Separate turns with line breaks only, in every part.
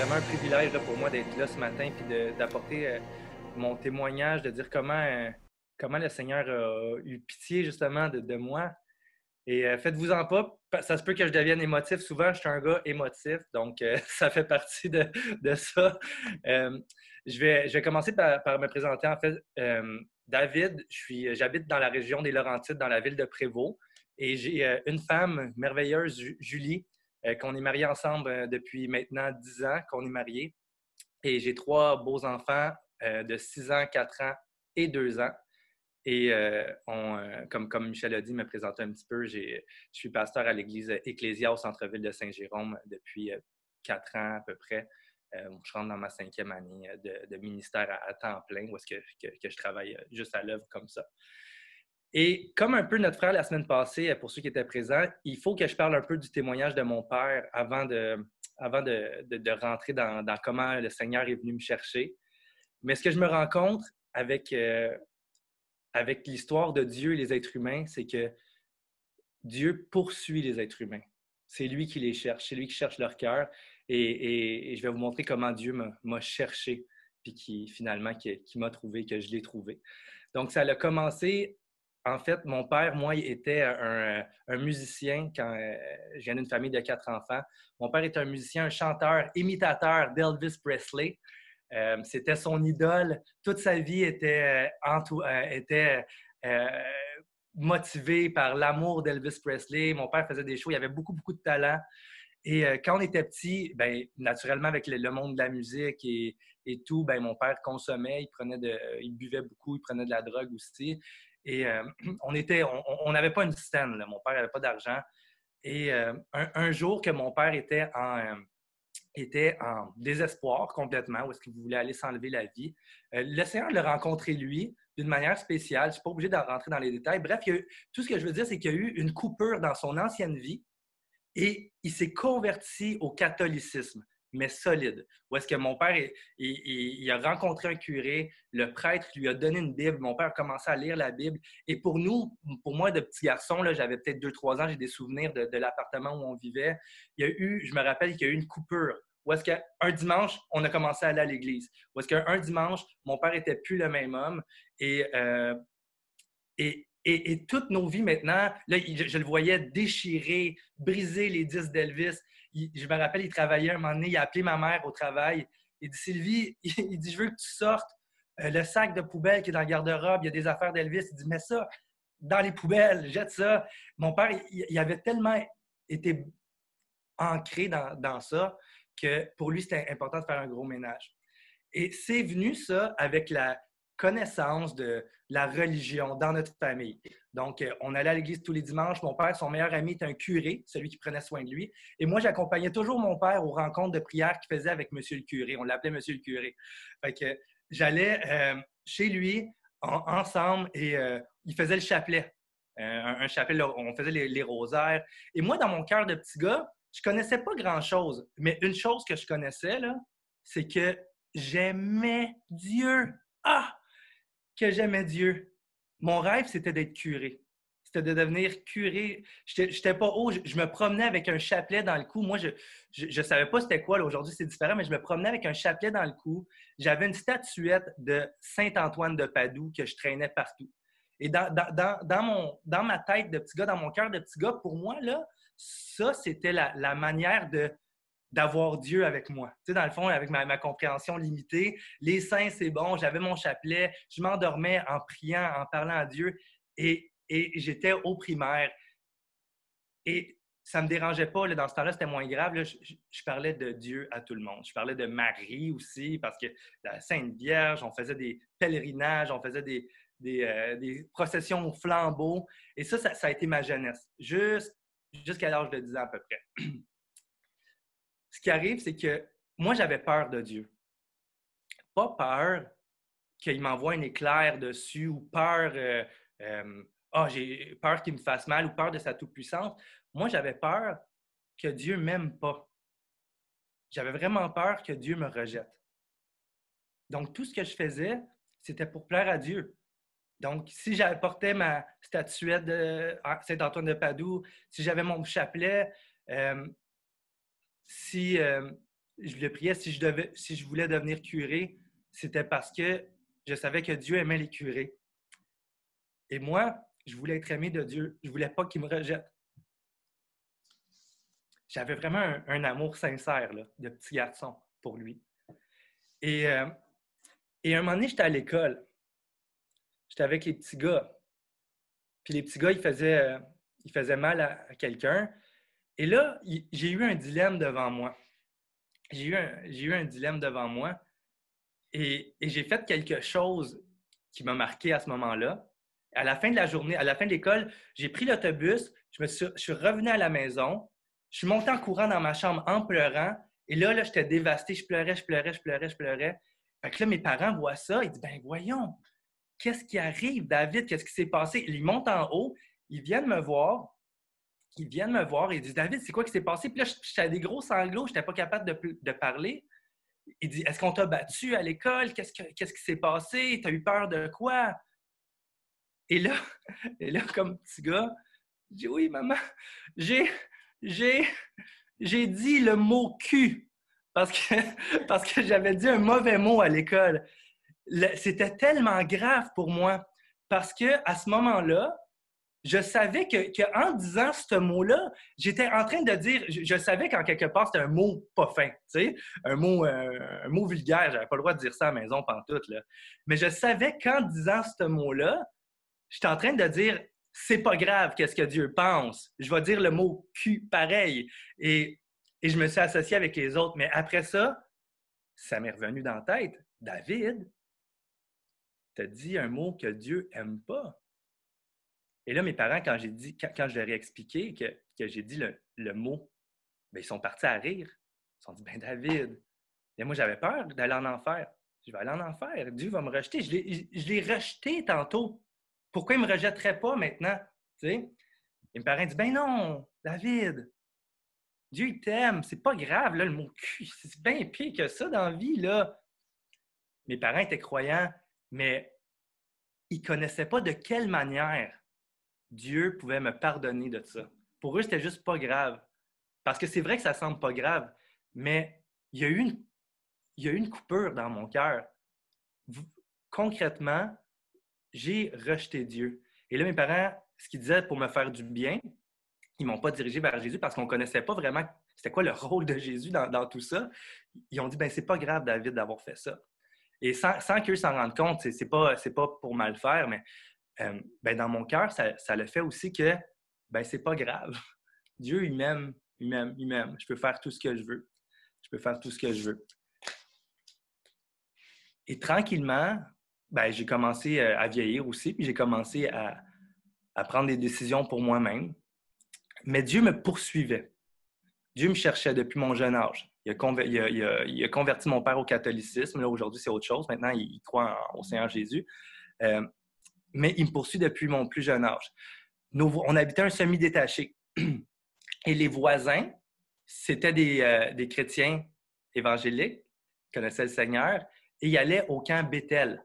vraiment un privilège là, pour moi d'être là ce matin et d'apporter mon témoignage, de dire comment le Seigneur a eu pitié justement de moi. Et faites-vous-en pas, ça se peut que je devienne émotif. Souvent, je suis un gars émotif, donc ça fait partie de ça. Euh, je vais commencer par me présenter. En fait, David, j'habite dans la région des Laurentides, dans la ville de Prévost. Et j'ai une femme merveilleuse, Julie, qu'on est mariés ensemble depuis maintenant 10 ans qu'on est mariés. Et j'ai trois beaux enfants de 6 ans, 4 ans et 2 ans. Et comme Michel a dit, me présenter un petit peu, je suis pasteur à l'église Ecclésia au centre-ville de Saint-Jérôme depuis 4 ans à peu près. Je rentre dans ma 5e année de ministère à temps plein, où est-ce que je travaille juste à l'œuvre comme ça. Et comme un peu notre frère la semaine passée, pour ceux qui étaient présents, il faut que je parle un peu du témoignage de mon père avant de rentrer dans comment le Seigneur est venu me chercher. Mais ce que je me rends compte avec l'histoire de Dieu et les êtres humains, c'est que Dieu poursuit les êtres humains. C'est lui qui les cherche, c'est lui qui cherche leur cœur. Et je vais vous montrer comment Dieu m'a cherché, puis qui m'a trouvé, que je l'ai trouvé. Donc, ça a commencé. En fait, mon père, moi, il était un musicien quand je viens d'une famille de 4 enfants. Mon père était un musicien, un chanteur, imitateur d'Elvis Presley. C'était son idole. Toute sa vie était motivée par l'amour d'Elvis Presley. Mon père faisait des shows, il avait beaucoup, beaucoup de talent. Et quand on était petit, ben, naturellement, avec le monde de la musique et tout, ben, mon père consommait, il buvait beaucoup, il prenait de la drogue aussi. Et on n'avait pas une scène, là. Mon père n'avait pas d'argent. Et un jour que mon père était en désespoir complètement, où est-ce qu'il voulait aller s'enlever la vie. Le Seigneur l'a rencontré, lui, d'une manière spéciale. Je ne suis pas obligé de rentrer dans les détails. Bref, tout ce que je veux dire, c'est qu'il y a eu une coupure dans son ancienne vie et il s'est converti au catholicisme, mais solide. Où est-ce que mon père, il a rencontré un curé, le prêtre lui a donné une Bible, mon père a commencé à lire la Bible. Et pour moi, de petit garçon, là, j'avais peut-être 2-3 ans, j'ai des souvenirs de l'appartement où on vivait. Je me rappelle qu'il y a eu une coupure. Où est-ce qu'un dimanche, on a commencé à aller à l'église. Où est-ce qu'un dimanche, mon père n'était plus le même homme. Et toutes nos vies maintenant, là, je le voyais déchirer, briser les disques d'Elvis. Je me rappelle, il travaillait un moment donné, il a appelé ma mère au travail. Il dit, Sylvie, il dit, je veux que tu sortes le sac de poubelle qui est dans le garde-robe, il y a des affaires d'Elvis. Il dit, mets ça dans les poubelles, jette ça. Mon père, il avait tellement été ancré dans ça que pour lui, c'était important de faire un gros ménage. Et c'est venu ça avec la connaissance de la religion dans notre famille. Donc, on allait à l'église tous les dimanches. Mon père, son meilleur ami était un curé, celui qui prenait soin de lui. Et moi, j'accompagnais toujours mon père aux rencontres de prière qu'il faisait avec Monsieur le curé. On l'appelait Monsieur le curé. Fait que j'allais chez lui ensemble et il faisait le chapelet. Un chapelet, on faisait les rosaires. Et moi, dans mon cœur de petit gars, je connaissais pas grand-chose. Mais une chose que je connaissais, là, c'est que j'aimais Dieu. Ah! Que j'aimais Dieu. Mon rêve, c'était d'être curé. C'était de devenir curé. Je n'étais pas haut. Je me promenais avec un chapelet dans le cou. Moi, je savais pas c'était quoi. Aujourd'hui, c'est différent, mais je me promenais avec un chapelet dans le cou. J'avais une statuette de Saint-Antoine de Padoue que je traînais partout. Et dans ma tête de petit gars, dans mon cœur de petit gars, pour moi, là, ça, c'était la manière d'avoir Dieu avec moi. Tu sais, dans le fond, avec ma compréhension limitée, les saints, c'est bon, j'avais mon chapelet, je m'endormais en priant, en parlant à Dieu, et j'étais au primaire. Et ça me dérangeait pas, là, dans ce temps-là, c'était moins grave. Là, je parlais de Dieu à tout le monde. Je parlais de Marie aussi, parce que la Sainte Vierge, on faisait des pèlerinages, on faisait des processions au flambeau. Et ça a été ma jeunesse, jusqu'à l'âge de 10 ans à peu près. Ce qui arrive, c'est que moi, j'avais peur de Dieu. Pas peur qu'il m'envoie un éclair dessus ou peur, j'ai peur qu'il me fasse mal ou peur de sa toute-puissance. Moi, j'avais peur que Dieu m'aime pas. J'avais vraiment peur que Dieu me rejette. Donc, tout ce que je faisais, c'était pour plaire à Dieu. Donc, si j'apportais ma statuette de Saint-Antoine de Padoue, si j'avais mon chapelet, si je le priais si je voulais devenir curé, c'était parce que je savais que Dieu aimait les curés. Et moi, je voulais être aimé de Dieu. Je voulais pas qu'il me rejette. J'avais vraiment un amour sincère là, de petit garçon pour lui. Et, euh, et un moment donné, j'étais à l'école. J'étais avec les petits gars. Puis les petits gars, ils faisaient mal à quelqu'un. Et là, j'ai eu un dilemme devant moi. J'ai eu un dilemme devant moi. Et j'ai fait quelque chose qui m'a marqué à ce moment-là. À la fin de la journée, à la fin de l'école, j'ai pris l'autobus, je suis revenu à la maison, je suis monté en courant dans ma chambre en pleurant. Et là, j'étais dévasté, je pleurais, je pleurais, je pleurais, je pleurais. Fait que là, mes parents voient ça, ils disent, ben voyons, qu'est-ce qui arrive, David? Qu'est-ce qui s'est passé? Ils montent en haut, ils viennent me voir, ils disent, David, c'est quoi qui s'est passé? Puis là, j'étais des gros sanglots, je n'étais pas capable de parler. Il dit, est-ce qu'on t'a battu à l'école? Qu'est-ce qui s'est passé? T'as eu peur de quoi? Et là, et là, comme petit gars, je dis, oui, maman, j'ai, j'ai, j'ai dit le mot cul parce parce que j'avais dit un mauvais mot à l'école. C'était tellement grave pour moi parce que à ce moment-là, je savais qu'en disant ce mot-là, j'étais en train de dire, je savais qu'en quelque part, c'était un mot pas fin, tu sais, un mot vulgaire. J'avais pas le droit de dire ça à la maison pantoute, là. Mais je savais qu'en disant ce mot-là, j'étais en train de dire, c'est pas grave, qu'est-ce que Dieu pense. Je vais dire le mot cul pareil. Et je me suis associé avec les autres. Mais après ça, ça m'est revenu dans la tête. David, t'as dit un mot que Dieu aime pas. Et là, mes parents, quand je leur ai expliqué que j'ai dit le mot, bien, ils sont partis à rire. Ils se sont dit, ben David, et moi, j'avais peur d'aller en enfer. Je vais aller en enfer. Dieu va me rejeter. Je l'ai rejeté tantôt. Pourquoi il ne me rejetterait pas maintenant? Tu sais? Et mes parents disent, ben non, David, Dieu, il t'aime. C'est pas grave, là, le mot cul. C'est bien pire que ça dans la vie, là. Mes parents étaient croyants, mais ils ne connaissaient pas de quelle manière Dieu pouvait me pardonner de ça. Pour eux, c'était juste pas grave. Parce que c'est vrai que ça semble pas grave, mais il y a eu une coupure dans mon cœur. Concrètement, j'ai rejeté Dieu. Et là, mes parents, ce qu'ils disaient pour me faire du bien, ils ne m'ont pas dirigé vers Jésus parce qu'on ne connaissait pas vraiment c'était quoi le rôle de Jésus dans tout ça. Ils ont dit, ben c'est pas grave, David, d'avoir fait ça. Et sans qu'eux s'en rendent compte, c'est pas pour mal faire, mais ben dans mon cœur, ça le fait aussi que ben c'est pas grave. Dieu, il m'aime, il m'aime, il m'aime. Je peux faire tout ce que je veux. Je peux faire tout ce que je veux. Et tranquillement, ben, j'ai commencé à vieillir aussi, puis j'ai commencé à prendre des décisions pour moi-même. Mais Dieu me poursuivait. Dieu me cherchait depuis mon jeune âge. Il a converti mon père au catholicisme. Là, aujourd'hui, c'est autre chose. Maintenant, il croit au Seigneur Jésus. Mais il me poursuit depuis mon plus jeune âge. On habitait un semi-détaché. Et les voisins, c'était des chrétiens évangéliques, qui connaissaient le Seigneur, et ils allaient au camp Bethel.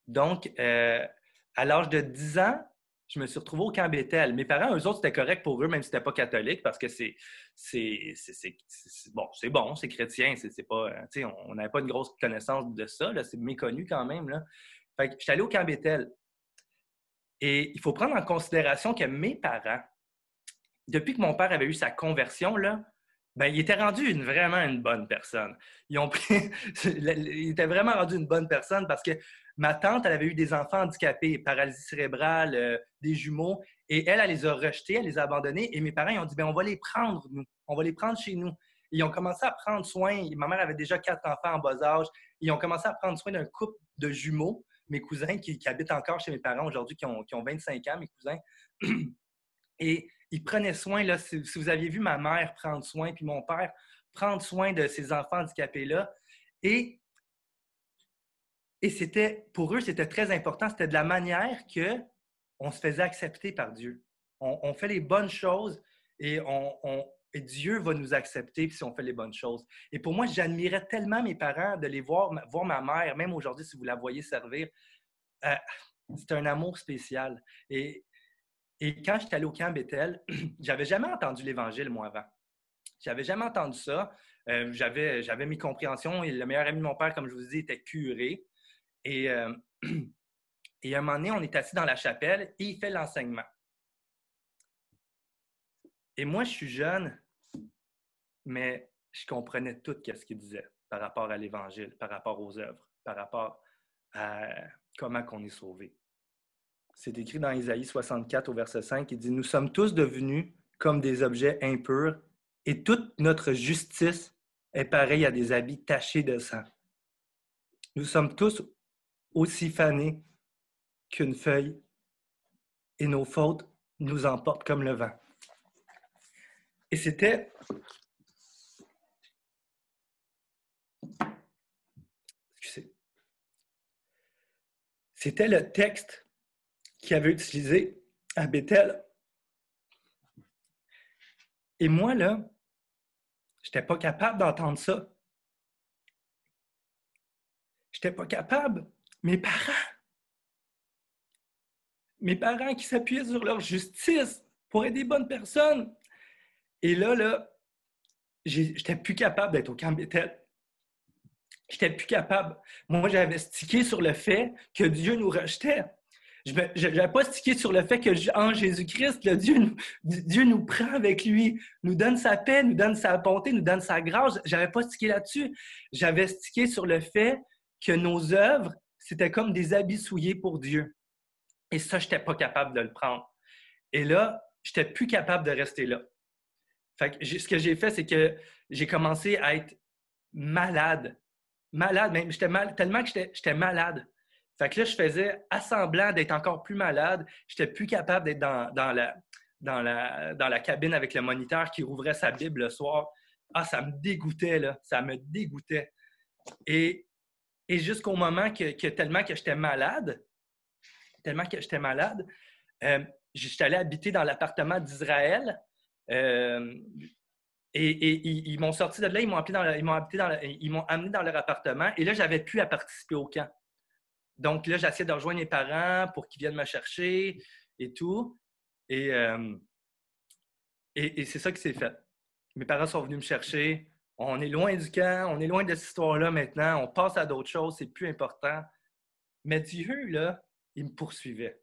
Donc, à l'âge de 10 ans, je me suis retrouvé au camp Bethel. Mes parents, eux autres, c'était correct pour eux, même si c'était pas catholique, parce que bon, c'est chrétien, c'est pas, on n'avait pas une grosse connaissance de ça, là, c'est méconnu quand même, là. Fait que je suis allé au camp Bethel. Et il faut prendre en considération que mes parents, depuis que mon père avait eu sa conversion, là, ben, il était rendu vraiment une bonne personne. Il était vraiment rendu une bonne personne parce que ma tante, elle avait eu des enfants handicapés, paralysie cérébrale, des jumeaux, et elle les a rejetés, elle les a abandonnés, et mes parents, ils ont dit, ben, on va les prendre, nous. On va les prendre chez nous. Ils ont commencé à prendre soin. Ma mère avait déjà 4 enfants en bas âge. Ils ont commencé à prendre soin d'un couple de jumeaux, mes cousins qui habitent encore chez mes parents aujourd'hui, qui ont 25 ans, mes cousins. Et ils prenaient soin, là, si vous aviez vu ma mère prendre soin, puis mon père prendre soin de ces enfants handicapés-là. Et, pour eux, c'était très important. C'était de la manière qu'on se faisait accepter par Dieu. On fait les bonnes choses et Dieu va nous accepter si on fait les bonnes choses. Et pour moi, j'admirais tellement mes parents de les voir ma mère, même aujourd'hui, si vous la voyez servir. C'est un amour spécial. Et quand j'étais allé au camp Bethel, j'avais jamais entendu l'Évangile, moi, avant. J'avais jamais entendu ça. J'avais mes compréhensions et le meilleur ami de mon père, comme je vous dis, était curé. Et, et à un moment donné, on est assis dans la chapelle et il fait l'enseignement. Et moi, je suis jeune, mais je comprenais tout ce qu'il disait par rapport à l'Évangile, par rapport aux œuvres, par rapport à comment on est sauvé. C'est écrit dans Isaïe 64 au verset 5, il dit « Nous sommes tous devenus comme des objets impurs et toute notre justice est pareille à des habits tachés de sang. Nous sommes tous aussi fanés qu'une feuille et nos fautes nous emportent comme le vent. » Et c'était... Excusez. C'était le texte qu'il avait utilisé à Bethel. Et moi, là, je n'étais pas capable d'entendre ça. Je n'étais pas capable. Mes parents qui s'appuyaient sur leur justice pour être des bonnes personnes. Et là, j'étais plus capable d'être au camp Bethel. J'étais plus capable. Moi, j'avais stické sur le fait que Dieu nous rejetait. Je n'avais pas stické sur le fait que en Jésus-Christ, Dieu nous prend avec lui, nous donne sa paix, nous donne sa bonté, nous donne sa grâce. J'avais pas stické là-dessus. J'avais stické sur le fait que nos œuvres, c'était comme des habits souillés pour Dieu. Et ça, je n'étais pas capable de le prendre. Et là, je n'étais plus capable de rester là. Fait que ce que j'ai fait, c'est que j'ai commencé à être malade. Malade, même tellement que j'étais malade. Fait que là, je faisais assemblant d'être encore plus malade. J'étais plus capable d'être dans la cabine avec le moniteur qui rouvrait sa Bible le soir. Ah, ça me dégoûtait, là. Ça me dégoûtait. Et jusqu'au moment que tellement que j'étais malade, j'étais allé habiter dans l'appartement d'Israël. Et ils m'ont sorti de là, ils m'ont amené dans leur appartement. Et là, je n'avais plus à participer au camp. Donc là, j'essayais de rejoindre mes parents pour qu'ils viennent me chercher et tout. Et c'est ça qui s'est fait. Mes parents sont venus me chercher. On est loin du camp, on est loin de cette histoire-là maintenant. On passe à d'autres choses, c'est plus important. Mais Dieu, là, il me poursuivait.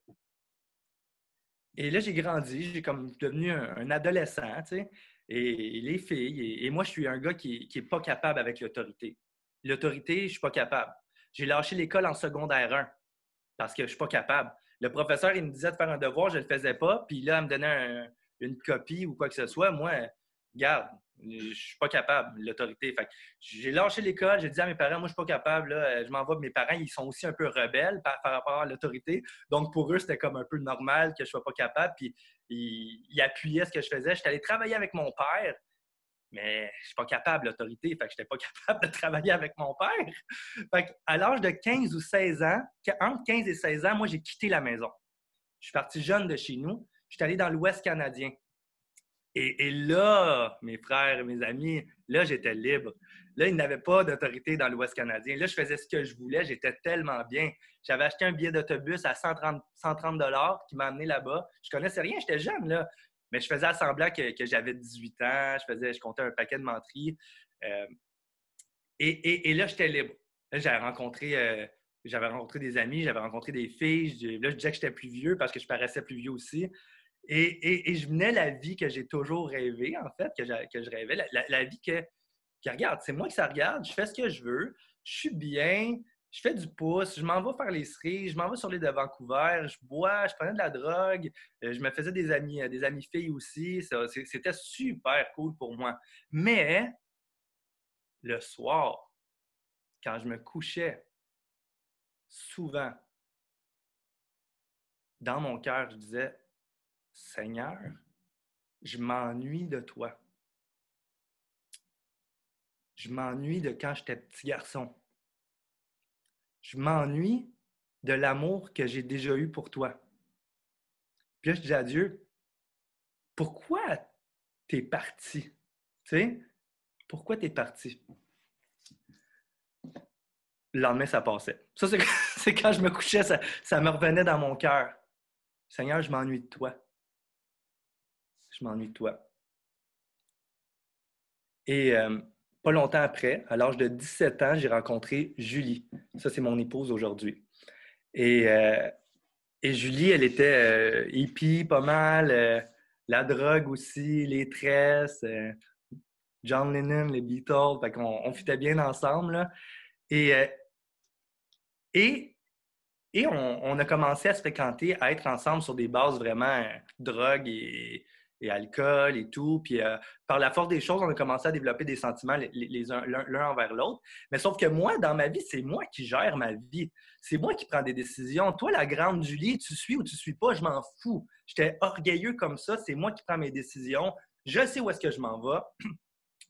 Et là, j'ai grandi, j'ai comme devenu un adolescent, tu sais. Et les filles, et moi, je suis un gars qui est pas capable avec l'autorité. L'autorité, je suis pas capable. J'ai lâché l'école en secondaire 1 parce que je suis pas capable. Le professeur, il me disait de faire un devoir, je le faisais pas, puis là, il me donnait une copie ou quoi que ce soit. Moi, regarde, je suis pas capable, l'autorité. Fait que j'ai lâché l'école, j'ai dit à mes parents, moi, je suis pas capable, là, je m'en vais. Mes parents, ils sont aussi un peu rebelles par rapport à l'autorité. Donc, pour eux, c'était comme un peu normal que je sois pas capable. Puis, ils appuyaient ce que je faisais. J'étais allé travailler avec mon père, mais je suis pas capable, l'autorité. Fait que j'étais pas capable de travailler avec mon père. Fait qu'à l'âge de 15 ou 16 ans, entre 15 et 16 ans, moi, j'ai quitté la maison. Je suis parti jeune de chez nous. Je suis allé dans l'Ouest canadien. Et là, mes frères et mes amis, là, j'étais libre. Là, il n'avait pas d'autorité dans l'Ouest canadien. Là, je faisais ce que je voulais. J'étais tellement bien. J'avais acheté un billet d'autobus à 130 qui m'a amené là-bas. Je connaissais rien. J'étais jeune, là. Mais je faisais semblant que j'avais 18 ans. Je comptais un paquet de menteries. Et là, j'étais libre. Là, j'avais rencontré des amis, j'avais rencontré des filles. Là, je disais que j'étais plus vieux parce que je paraissais plus vieux aussi. Et je menais la vie que j'ai toujours rêvé, en fait, que je rêvais. La vie que regarde, c'est moi qui ça regarde, je fais ce que je veux, je suis bien, je fais du pouce, je m'en vais faire les cerises, je m'en vais sur l'île de Vancouver, je bois, je prenais de la drogue, je me faisais des amis filles aussi. C'était super cool pour moi. Mais le soir, quand je me couchais, souvent, dans mon cœur, je disais, Seigneur, je m'ennuie de toi. Je m'ennuie de quand j'étais petit garçon. Je m'ennuie de l'amour que j'ai déjà eu pour toi. Puis là, je dis à Dieu, pourquoi t'es parti? Tu sais, pourquoi t'es parti? Le lendemain, ça passait. Ça, c'est quand je me couchais, ça me revenait dans mon cœur. Seigneur, je m'ennuie de toi. Je m'ennuie de toi. Et pas longtemps après, à l'âge de 17 ans, j'ai rencontré Julie. Ça, c'est mon épouse aujourd'hui. Et, euh, et Julie, elle était hippie pas mal, la drogue aussi, les tresses, John Lennon, les Beatles. Fait qu'on on fitait bien ensemble, là. Et, euh, et, on a commencé à se fréquenter, à être ensemble sur des bases vraiment drogue et alcool et tout. Puis par la force des choses, on a commencé à développer des sentiments l'un envers l'autre. Mais sauf que moi, dans ma vie, c'est moi qui gère ma vie. C'est moi qui prends des décisions. Toi, la grande Julie, tu suis ou tu suis pas, je m'en fous. J'étais orgueilleux comme ça. C'est moi qui prends mes décisions. Je sais où est-ce que je m'en vais.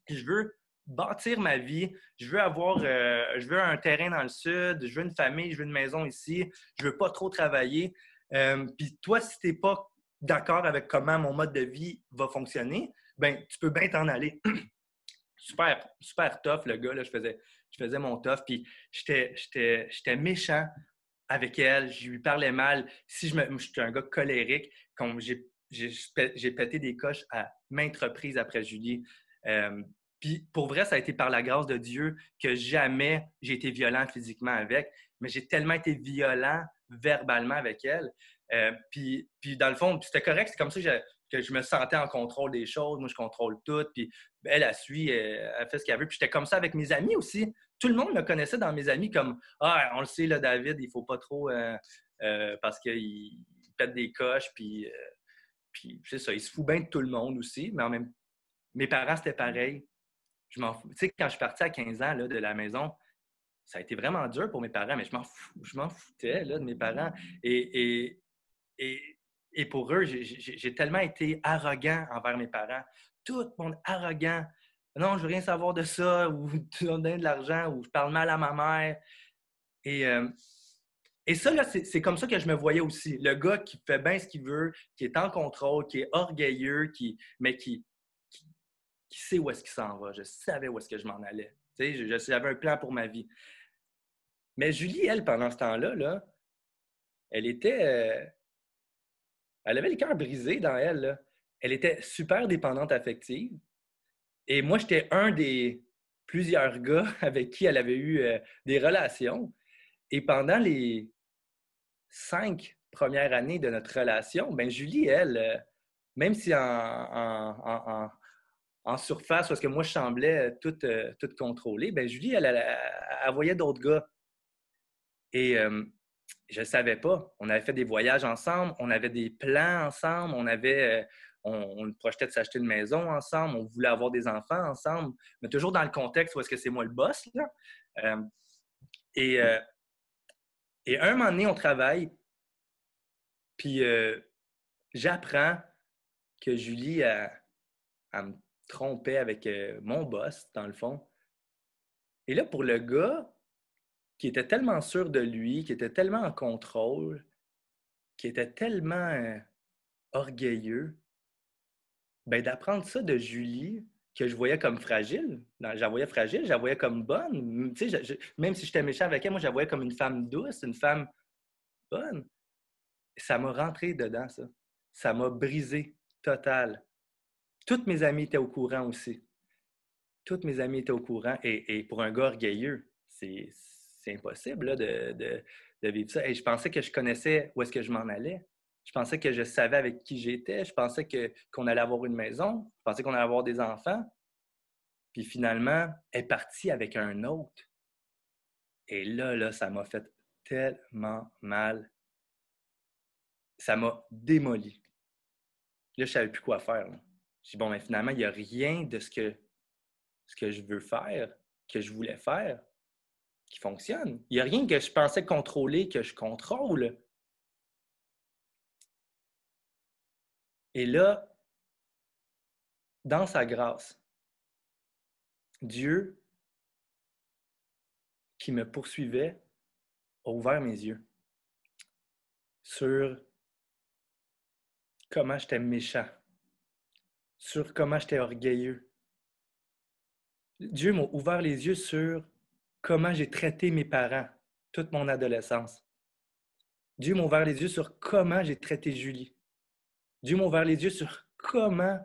Je veux bâtir ma vie, je veux un terrain dans le sud, je veux une famille, je veux une maison ici, je veux pas trop travailler. Puis toi, si tu n'es pas d'accord avec comment mon mode de vie va fonctionner, ben tu peux bien t'en aller. Super, super tough, le gars, là, je faisais mon tough, puis j'étais méchant avec elle, je lui parlais mal. Si j'étais un gars colérique, comme j'ai pété des coches à maintes reprises après Julie. Euh, Puis pour vrai, ça a été par la grâce de Dieu que jamais j'ai été violent physiquement avec, mais j'ai tellement été violent verbalement avec elle. Puis dans le fond, c'était correct, c'est comme ça que je me sentais en contrôle des choses. Moi, je contrôle tout. Puis elle suit, elle fait ce qu'elle veut. Puis j'étais comme ça avec mes amis aussi. Tout le monde me connaissait dans mes amis comme ah, on le sait, là, David, il faut pas trop parce qu'il pète des coches. Puis c'est ça, il se fout bien de tout le monde aussi. Mais en même mes parents, c'était pareil. Je m'en fous. Tu sais, quand je suis parti à 15 ans là, de la maison, ça a été vraiment dur pour mes parents, mais je m'en foutais là, de mes parents. Et, et, et, et pour eux, j'ai tellement été arrogant envers mes parents. Tout le monde arrogant. Non, je veux rien savoir de ça, ou tu me donnes de l'argent, ou je parle mal à ma mère. Et, euh, et ça, là, c'est comme ça que je me voyais aussi. Le gars qui fait bien ce qu'il veut, qui est en contrôle, qui est orgueilleux, mais qui, qui sait où est-ce qu'il s'en va. Je savais où est-ce que je m'en allais. Tu sais, j'avais un plan pour ma vie. Mais Julie, elle, pendant ce temps-là, là, elle était, elle avait le cœur brisé dans elle, là. Elle était super dépendante affective. Et moi, j'étais un des plusieurs gars avec qui elle avait eu des relations. Et pendant les 5 premières années de notre relation, ben Julie, elle, même si en surface, parce que moi, je semblais tout contrôler, ben Julie, elle voyait d'autres gars. Et je ne savais pas. On avait fait des voyages ensemble, on avait des plans ensemble, on projetait de s'acheter une maison ensemble, on voulait avoir des enfants ensemble, mais toujours dans le contexte où est-ce que c'est moi le boss, là. Euh, et, euh, et un moment donné, on travaille, puis j'apprends que Julie, elle me trompait avec mon boss, dans le fond. Et là, pour le gars qui était tellement sûr de lui, qui était tellement en contrôle, qui était tellement orgueilleux, ben, d'apprendre ça de Julie, que je voyais comme fragile. Je la voyais fragile, je la voyais comme bonne. Tu sais, même si j'étais méchant avec elle, moi, je la voyais comme une femme douce, une femme bonne. Ça m'a rentré dedans, ça. Ça m'a brisé total. Toutes mes amies étaient au courant aussi. Toutes mes amies étaient au courant. Et pour un gars orgueilleux, c'est impossible là, de vivre ça. Et je pensais que je connaissais où est-ce que je m'en allais. Je pensais que je savais avec qui j'étais. Je pensais qu'on allait avoir une maison. Je pensais qu'on allait avoir des enfants. Puis finalement, elle est partie avec un autre. Et là, ça m'a fait tellement mal. Ça m'a démoli. Là, je ne savais plus quoi faire. Là. Je dis, bon, mais finalement, il n'y a rien de ce que je veux faire, que je voulais faire, qui fonctionne. Il n'y a rien que je pensais contrôler, que je contrôle. Et là, dans sa grâce, Dieu qui me poursuivait a ouvert mes yeux sur comment j'étais méchant, sur comment j'étais orgueilleux. Dieu m'a ouvert les yeux sur comment j'ai traité mes parents toute mon adolescence. Dieu m'a ouvert les yeux sur comment j'ai traité Julie. Dieu m'a ouvert les yeux sur comment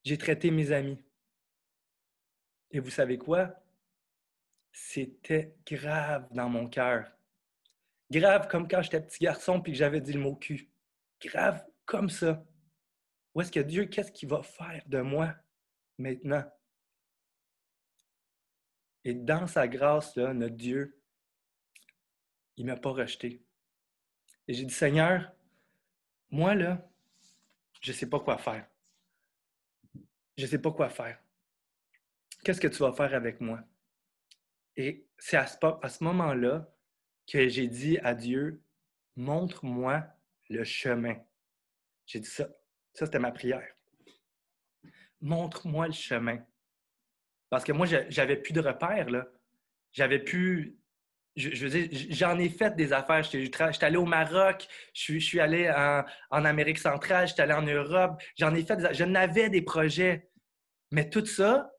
j'ai traité mes amis. Et vous savez quoi? C'était grave dans mon cœur. Grave comme quand j'étais petit garçon puis que j'avais dit le mot cul. Grave comme ça. Où est-ce que Dieu, qu'est-ce qu'il va faire de moi maintenant? Et dans sa grâce, là, notre Dieu, il ne m'a pas rejeté. Et j'ai dit, Seigneur, moi, là, je ne sais pas quoi faire. Je ne sais pas quoi faire. Qu'est-ce que tu vas faire avec moi? Et c'est à ce moment-là que j'ai dit à Dieu, montre-moi le chemin. J'ai dit ça. Ça, c'était ma prière. Montre-moi le chemin. Parce que moi, j'avais plus de repères, là. J'avais plus... Je veux dire, j'en ai fait des affaires. J'étais allé au Maroc, je suis allé en Amérique centrale, j'étais allé en Europe. J'en ai fait je n'avais des projets. Mais tout ça,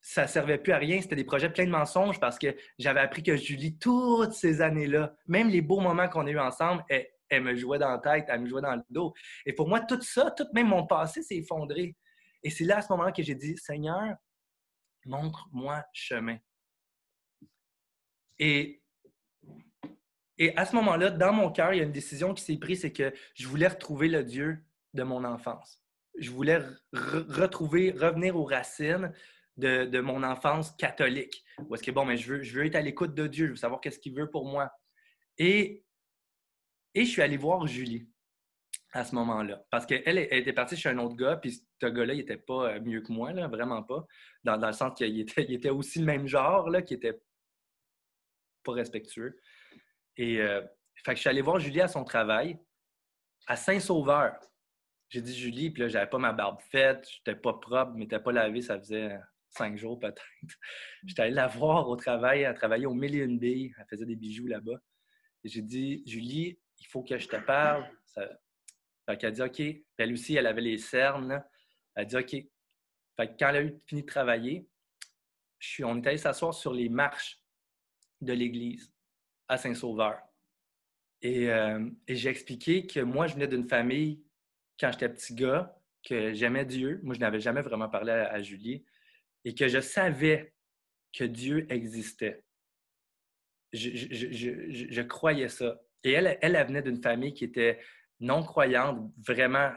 ça ne servait plus à rien. C'était des projets pleins de mensonges parce que j'avais appris que Julie, toutes ces années-là, même les beaux moments qu'on a eus ensemble, elle me jouait dans la tête, elle me jouait dans le dos. Et pour moi, tout ça, tout même mon passé s'est effondré. Et c'est là, à ce moment-là, que j'ai dit, Seigneur, montre-moi chemin. Et à ce moment-là, dans mon cœur, il y a une décision qui s'est prise, c'est que je voulais retrouver le Dieu de mon enfance. Je voulais revenir aux racines de mon enfance catholique. Où est-ce que, bon, mais je veux être à l'écoute de Dieu, je veux savoir qu'est-ce qu'il veut pour moi. Et je suis allé voir Julie à ce moment-là. Parce qu'elle était partie chez un autre gars, puis ce gars-là, il n'était pas mieux que moi, là, vraiment pas. Dans le sens qu'il était aussi le même genre, là, qui était pas respectueux. Et fait que je suis allé voir Julie à son travail, à Saint-Sauveur. J'ai dit Julie, puis là, j'avais pas ma barbe faite, j'étais pas propre, je m'étais pas lavé, ça faisait 5 jours peut-être. J'étais allé la voir au travail, elle travaillait au Mille et une billes, elle faisait des bijoux là-bas. Et j'ai dit, Julie, il faut que je te parle. Fait qu'elle a dit, OK. Puis elle aussi, elle avait les cernes, là. Elle a dit, OK. Fait que quand elle a fini de travailler, on est allé s'asseoir sur les marches de l'église à Saint-Sauveur. Et j'ai expliqué que moi, je venais d'une famille, quand j'étais petit gars, que j'aimais Dieu. Moi, je n'avais jamais vraiment parlé à Julie. Et que je savais que Dieu existait. Je croyais ça. Et elle venait d'une famille qui était non-croyante, vraiment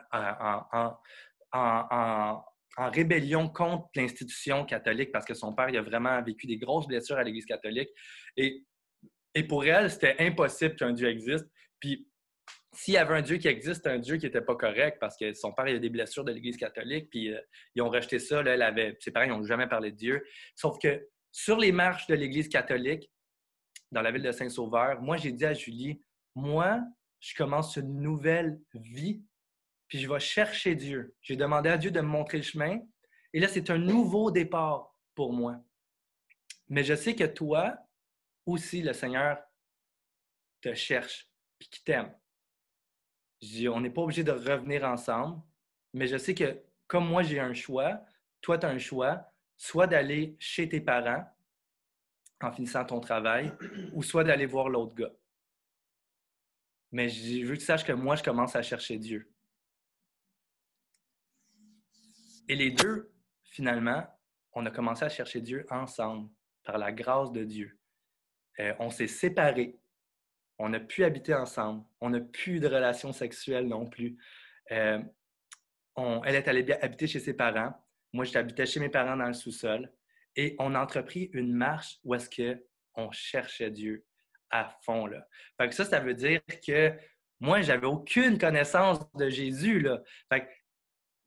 en rébellion contre l'institution catholique, parce que son père il a vraiment vécu des grosses blessures à l'Église catholique. Et pour elle, c'était impossible qu'un Dieu existe. Puis, s'il y avait un Dieu qui existe, c'est un Dieu qui n'était pas correct parce que son père il a des blessures de l'Église catholique, puis ils ont rejeté ça. Là, ses parents n'ont jamais parlé de Dieu. Sauf que sur les marches de l'Église catholique, dans la ville de Saint-Sauveur, moi, j'ai dit à Julie, moi, je commence une nouvelle vie, puis je vais chercher Dieu. J'ai demandé à Dieu de me montrer le chemin. Et là, c'est un nouveau départ pour moi. Mais je sais que toi aussi, le Seigneur te cherche, puis qu'il t'aime. Je dis, on n'est pas obligé de revenir ensemble, mais je sais que comme moi, j'ai un choix, toi, tu as un choix, soit d'aller chez tes parents en finissant ton travail, ou soit d'aller voir l'autre gars. Mais je veux que tu saches que moi, je commence à chercher Dieu. Et les deux, finalement, on a commencé à chercher Dieu ensemble, par la grâce de Dieu. On s'est séparés. On n'a plus habité ensemble. On n'a plus de relations sexuelles non plus. Elle est allée habiter chez ses parents. Moi, j'habitais chez mes parents dans le sous-sol. Et on a entrepris une marche où est-ce qu'on cherchait Dieu à fond, là. Fait que ça veut dire que moi, j'avais aucune connaissance de Jésus, là. Fait que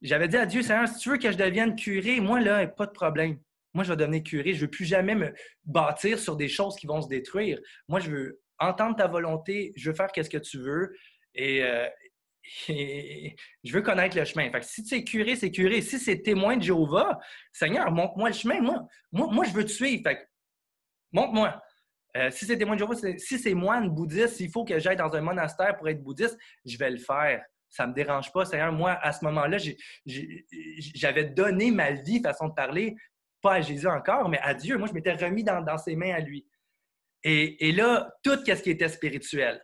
j'avais dit à Dieu, Seigneur, si tu veux que je devienne curé, moi, là, pas de problème. Moi, je vais devenir curé. Je ne veux plus jamais me bâtir sur des choses qui vont se détruire. Moi, je veux entendre ta volonté. Je veux faire ce que tu veux. Et je veux connaître le chemin. Fait que si tu es curé, c'est curé. Si c'est témoin de Jéhovah, Seigneur, montre-moi le chemin. Moi, je veux te suivre. Fait que, montre-moi. Si c'est témoin de Jéhovah, si c'est moine bouddhiste, s'il faut que j'aille dans un monastère pour être bouddhiste, je vais le faire. Ça ne me dérange pas, Seigneur. Moi, à ce moment-là, j'avais donné ma vie, façon de parler, pas à Jésus encore, mais à Dieu. Moi, je m'étais remis dans ses mains à lui. Et là, tout ce qui était spirituel,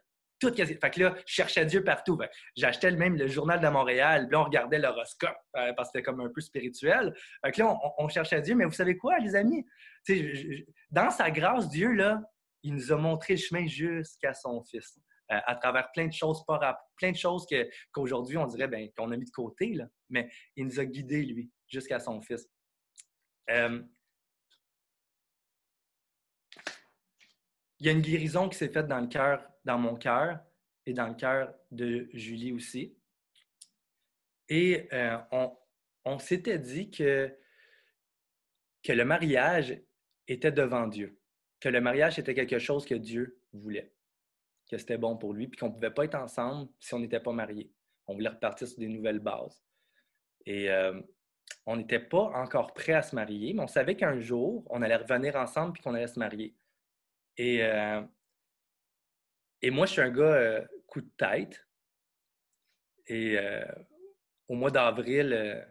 tout. Fait que là, je cherchais Dieu partout. J'achetais même le Journal de Montréal, puis là, on regardait l'horoscope, parce que c'était comme un peu spirituel. Fait que là, on cherchait Dieu, mais vous savez quoi, les amis? Dans sa grâce, Dieu, là, il nous a montré le chemin jusqu'à son Fils. À travers plein de choses, plein de choses qu'aujourd'hui, on dirait qu'on a mis de côté, là. Mais il nous a guidés, lui, jusqu'à son Fils. Il y a une guérison qui s'est faite dans mon cœur et dans le cœur de Julie aussi. Et on s'était dit que le mariage était devant Dieu, que le mariage était quelque chose que Dieu voulait, que c'était bon pour lui, puis qu'on ne pouvait pas être ensemble si on n'était pas mariés. On voulait repartir sur des nouvelles bases. Et on n'était pas encore prêt à se marier, mais on savait qu'un jour, on allait revenir ensemble puis qu'on allait se marier. Et moi, je suis un gars coup de tête. Et au mois d'avril,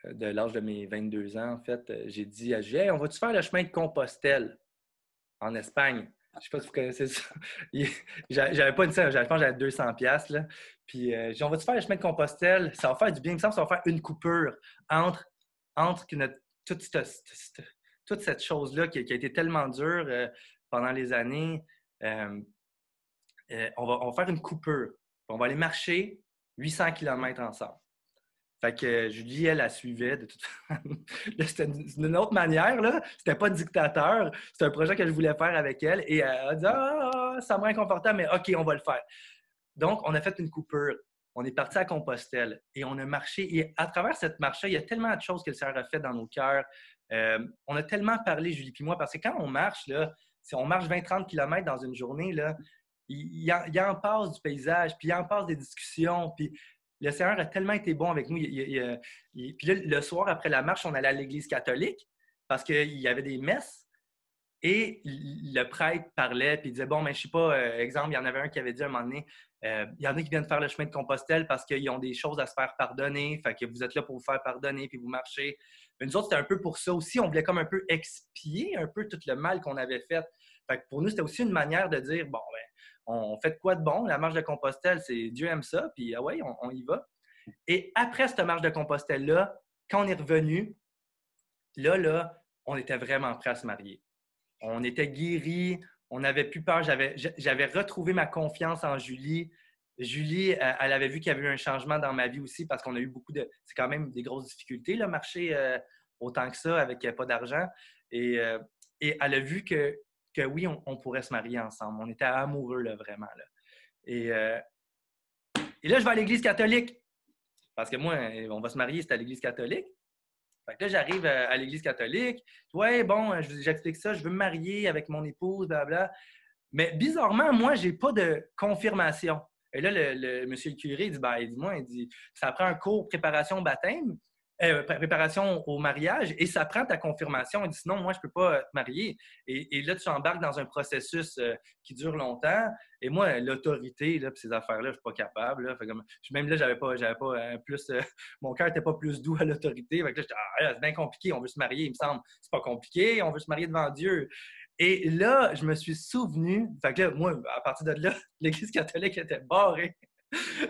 de l'âge de mes 22 ans, en fait, j'ai dit à Julie, hey, on va-tu faire le chemin de Compostelle en Espagne? Je ne sais pas si vous connaissez ça. J'avais pas dit ça, je pense que j'avais 200$. Là. Puis j'ai dit, on va-tu faire le chemin de Compostelle? Ça va faire du bien. Il me semble que ça va faire une coupure entre toute cette chose-là qui a été tellement dure pendant les années. On va faire une coupure. On va aller marcher 800 km ensemble. Fait que Julie, elle suivait de toute façon. C'était d'une autre manière, là. C'était pas dictateur. C'était un projet que je voulais faire avec elle. Et elle a dit, ça me rend inconfortable, mais OK, on va le faire. Donc, on a fait une coupure. On est parti à Compostelle et on a marché. Et à travers cette marche-là, il y a tellement de choses que le Seigneur a fait dans nos cœurs. On a tellement parlé, Julie et moi, parce que quand on marche, là, si on marche 20-30 km dans une journée, là, il en passe du paysage, puis il en passe des discussions, puis le Seigneur a tellement été bon avec nous. Puis là, le soir, après la marche, on allait à l'église catholique parce qu'il y avait des messes et le prêtre parlait puis il disait, bon, mais je sais pas, exemple, il y en avait un qui avait dit à un moment donné, il y en a qui viennent faire le chemin de Compostelle parce qu'ils ont des choses à se faire pardonner, fait que vous êtes là pour vous faire pardonner puis vous marchez. Mais nous autres, c'était un peu pour ça aussi. On voulait comme un peu expier un peu tout le mal qu'on avait fait. Fait que pour nous, c'était aussi une manière de dire, bon, ben, on fait de quoi de bon? La marche de Compostelle, c'est Dieu aime ça, puis ah ouais, on y va. Et après cette marche de Compostelle-là, quand on est revenu, là, on était vraiment prêts à se marier. On était guéris, on n'avait plus peur. J'avais retrouvé ma confiance en Julie. Julie, elle avait vu qu'il y avait eu un changement dans ma vie aussi parce qu'on a eu beaucoup de... C'est quand même des grosses difficultés, là, marcher autant que ça avec pas d'argent. Et elle a vu que oui, on pourrait se marier ensemble. On était amoureux, là, vraiment. Là. Et là, je vais à l'Église catholique. Parce que moi, on va se marier, c'est à l'Église catholique. Fait que là, j'arrive à l'Église catholique. Ouais, bon, j'explique ça, je veux me marier avec mon épouse, blablabla. Mais bizarrement, moi, j'ai pas de confirmation. Et là, le monsieur le curé, il dit, ça prend un cours préparation au baptême, préparation au mariage, et ça prend ta confirmation. Il dit, sinon, moi, je peux pas te marier. Et là, tu embarques dans un processus qui dure longtemps. Et moi, l'autorité, là, puis ces affaires-là, je suis pas capable. Là. Fait comme, même là, j'avais pas plus... mon cœur était pas plus doux à l'autorité. Fait que là, c'est bien compliqué, on veut se marier, il me semble. C'est pas compliqué, on veut se marier devant Dieu. Et là, je me suis souvenu, fait que là, moi, à partir de là, l'Église catholique était barrée.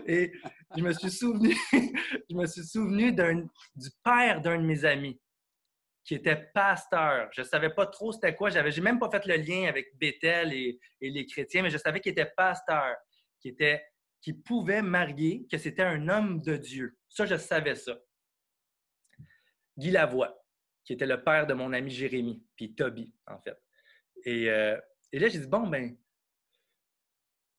Et je me suis souvenu, du père d'un de mes amis qui était pasteur. Je ne savais pas trop c'était quoi. J'ai même pas fait le lien avec Bethel et les chrétiens, mais je savais qu'il était pasteur, qui pouvait marier, que c'était un homme de Dieu. Ça, je savais ça. Guy Lavoie, qui était le père de mon ami Jérémy, puis Toby, en fait. Et là, j'ai dit, bon, ben,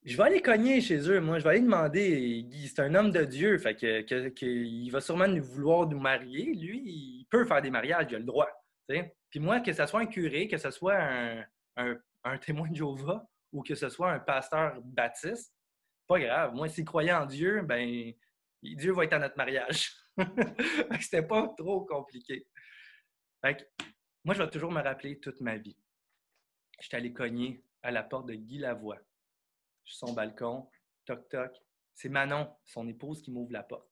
je vais aller cogner chez eux, moi. Je vais aller demander. Guy, c'est un homme de Dieu, fait il va sûrement vouloir nous marier. Lui, il peut faire des mariages, il a le droit. T'sais. Puis moi, que ce soit un curé, que ce soit un témoin de Jéhovah ou que ce soit un pasteur baptiste, pas grave. Moi, s'il croyait en Dieu, ben Dieu va être à notre mariage. C'était pas trop compliqué. Fait que, moi, je vais toujours me rappeler toute ma vie. J'étais allé cogner à la porte de Guy Lavoie. Je suis sur son balcon, toc toc. C'est Manon, son épouse, qui m'ouvre la porte.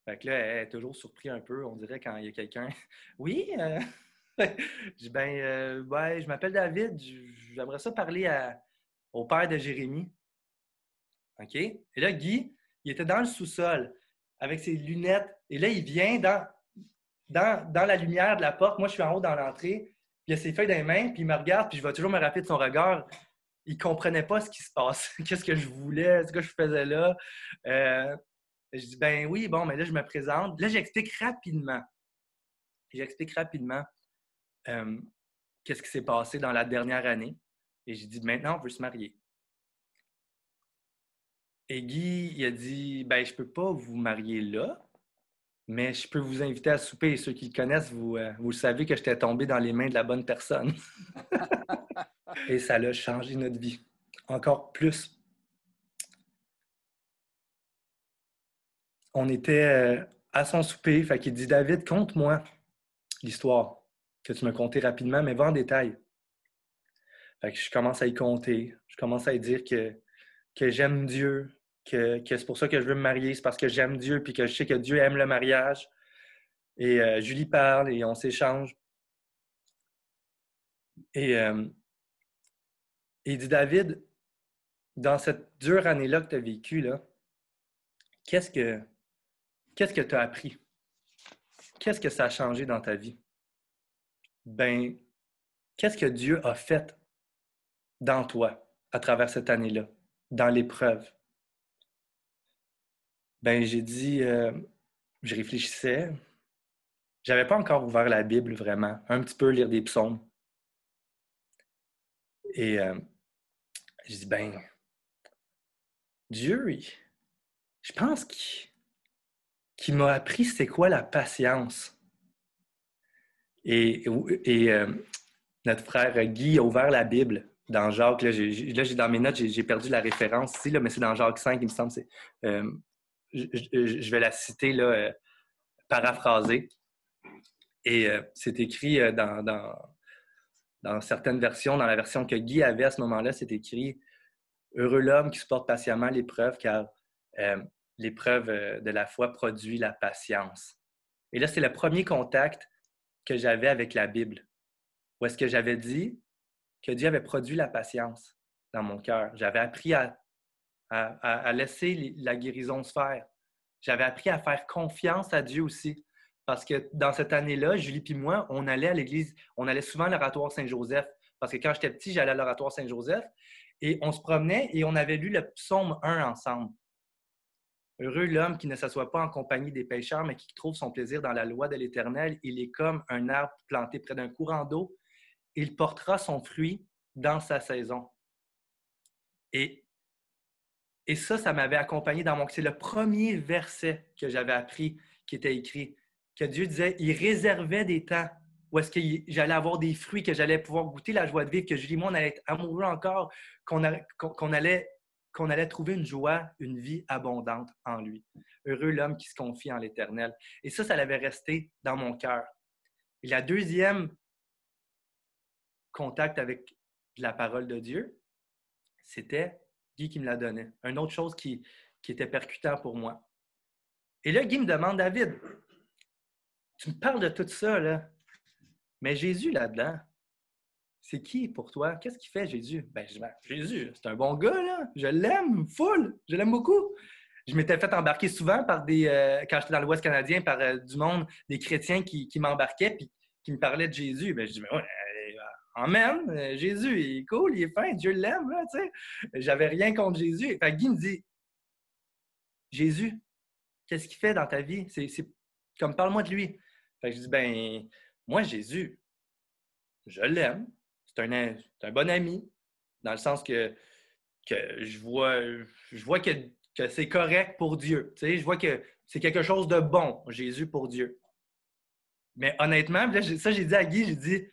Fait que là, elle est toujours surprise un peu, on dirait, quand il y a quelqu'un. Oui, je dis, ouais, je m'appelle David, j'aimerais ça parler au père de Jérémy. OK? Et là, Guy, il était dans le sous-sol avec ses lunettes. Et là, il vient dans la lumière de la porte. Moi, je suis en haut dans l'entrée. Puis il a ses feuilles dans les mains, puis il me regarde, puis je vais toujours me rappeler de son regard. Il ne comprenait pas ce qui se passe, qu'est-ce que je voulais, ce que je faisais là. Je dis, ben oui, bon, mais là, je me présente. Là, j'explique rapidement. Euh, qu'est-ce qui s'est passé dans la dernière année. Et j'ai dit, maintenant, on veut se marier. Et Guy, il a dit, ben, je peux pas vous marier là, mais je peux vous inviter à souper. Et ceux qui le connaissent, vous savez que j'étais tombé dans les mains de la bonne personne. Et ça a changé notre vie. Encore plus. On était à son souper, fait qu'il dit, David, conte-moi l'histoire que tu m'as contée rapidement, mais va en détail. Fait que je commence à y compter. Je commence à y dire que j'aime Dieu, que c'est pour ça que je veux me marier, c'est parce que j'aime Dieu, puis que je sais que Dieu aime le mariage. Et Julie parle et on s'échange. Et il dit, David, dans cette dure année-là que tu as vécue, là, qu'est-ce que tu as appris? Qu'est-ce que ça a changé dans ta vie? Ben, qu'est-ce que Dieu a fait dans toi à travers cette année-là, dans l'épreuve? Ben, j'ai dit, je réfléchissais. J'avais pas encore ouvert la Bible vraiment, un petit peu lire des psaumes. Et je dis, ben, Dieu, je pense qu'il m'a appris c'est quoi la patience. Et notre frère Guy a ouvert la Bible dans Jacques. Là, dans mes notes, j'ai perdu la référence ici, là, mais c'est dans Jacques 5, il me semble. Je vais la citer, là, paraphrasée. Et c'est écrit dans certaines versions, dans la version que Guy avait à ce moment-là, c'est écrit « Heureux l'homme qui supporte patiemment l'épreuve, car l'épreuve de la foi produit la patience. » Et là, c'est le premier contact que j'avais avec la Bible, où est-ce que j'avais dit que Dieu avait produit la patience dans mon cœur. J'avais appris à laisser la guérison se faire. J'avais appris à faire confiance à Dieu aussi. Parce que dans cette année-là, Julie et moi, on allait à l'église, on allait souvent à l'oratoire Saint-Joseph. Parce que quand j'étais petit, j'allais à l'oratoire Saint-Joseph et on se promenait et on avait lu le psaume 1 ensemble. Heureux l'homme qui ne s'assoit pas en compagnie des pécheurs, mais qui trouve son plaisir dans la loi de l'Éternel. Il est comme un arbre planté près d'un courant d'eau. Il portera son fruit dans sa saison. Et ça m'avait accompagné dans mon... C'est le premier verset que j'avais appris qui était écrit, que Dieu disait, il réservait des temps où est-ce que j'allais avoir des fruits, que j'allais pouvoir goûter la joie de vivre, que Julie et moi, on allait être amoureux encore, qu'on allait trouver une joie, une vie abondante en lui. Heureux l'homme qui se confie en l'Éternel. Et ça l'avait resté dans mon cœur. Et la deuxième contact avec la parole de Dieu, c'était Guy qui me la donnait. Une autre chose qui était percutant pour moi. Et là, Guy me demande, David, tu me parles de tout ça, là, mais Jésus là-dedans, c'est qui pour toi? Qu'est-ce qu'il fait, Jésus? Ben, je dis, Jésus, c'est un bon gars, là. Je l'aime, full. Je l'aime beaucoup. Je m'étais fait embarquer souvent par quand j'étais dans l'Ouest canadien, par du monde, des chrétiens qui m'embarquaient et qui me parlaient de Jésus. Ben, je dis, mais ouais, amen, Jésus, il est cool, il est fin, Dieu l'aime, là, tu sais. J'avais rien contre Jésus. Fait que Guy me dit, Jésus, qu'est-ce qu'il fait dans ta vie? C'est comme, parle-moi de lui. Fait que je dis, ben, moi, Jésus, je l'aime. C'est un bon ami, dans le sens que je vois que c'est correct pour Dieu. Tu sais, je vois que c'est quelque chose de bon, Jésus pour Dieu. Mais honnêtement, là, ça, j'ai dit à Guy, j'ai dit,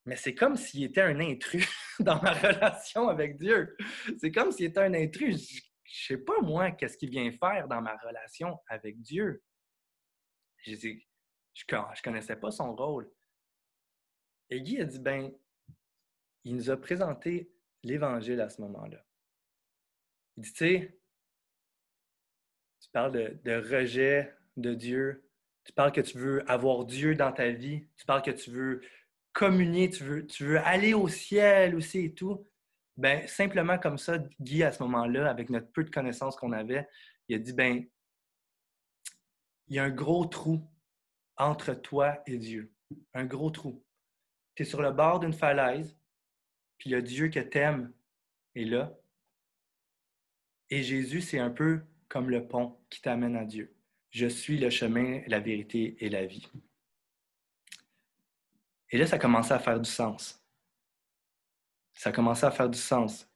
mais c'est comme s'il était un intrus dans ma relation avec Dieu. C'est comme s'il était un intrus. Je ne sais pas, moi, qu'est-ce qu'il vient faire dans ma relation avec Dieu. J'ai dit, je ne connaissais pas son rôle. Et Guy a dit, ben, il nous a présenté l'Évangile à ce moment-là. Il dit, tu sais, tu parles de rejet de Dieu, tu parles que tu veux avoir Dieu dans ta vie, tu parles que tu veux communier, tu veux aller au ciel aussi et tout. Ben, simplement comme ça, Guy, à ce moment-là, avec notre peu de connaissances qu'on avait, il a dit, ben, il y a un gros trou entre toi et Dieu. Un gros trou. Tu es sur le bord d'une falaise, puis le Dieu que tu aimes est là. Et Jésus, c'est un peu comme le pont qui t'amène à Dieu. Je suis le chemin, la vérité et la vie. Et là, ça commençait à faire du sens. Ça commençait à faire du sens.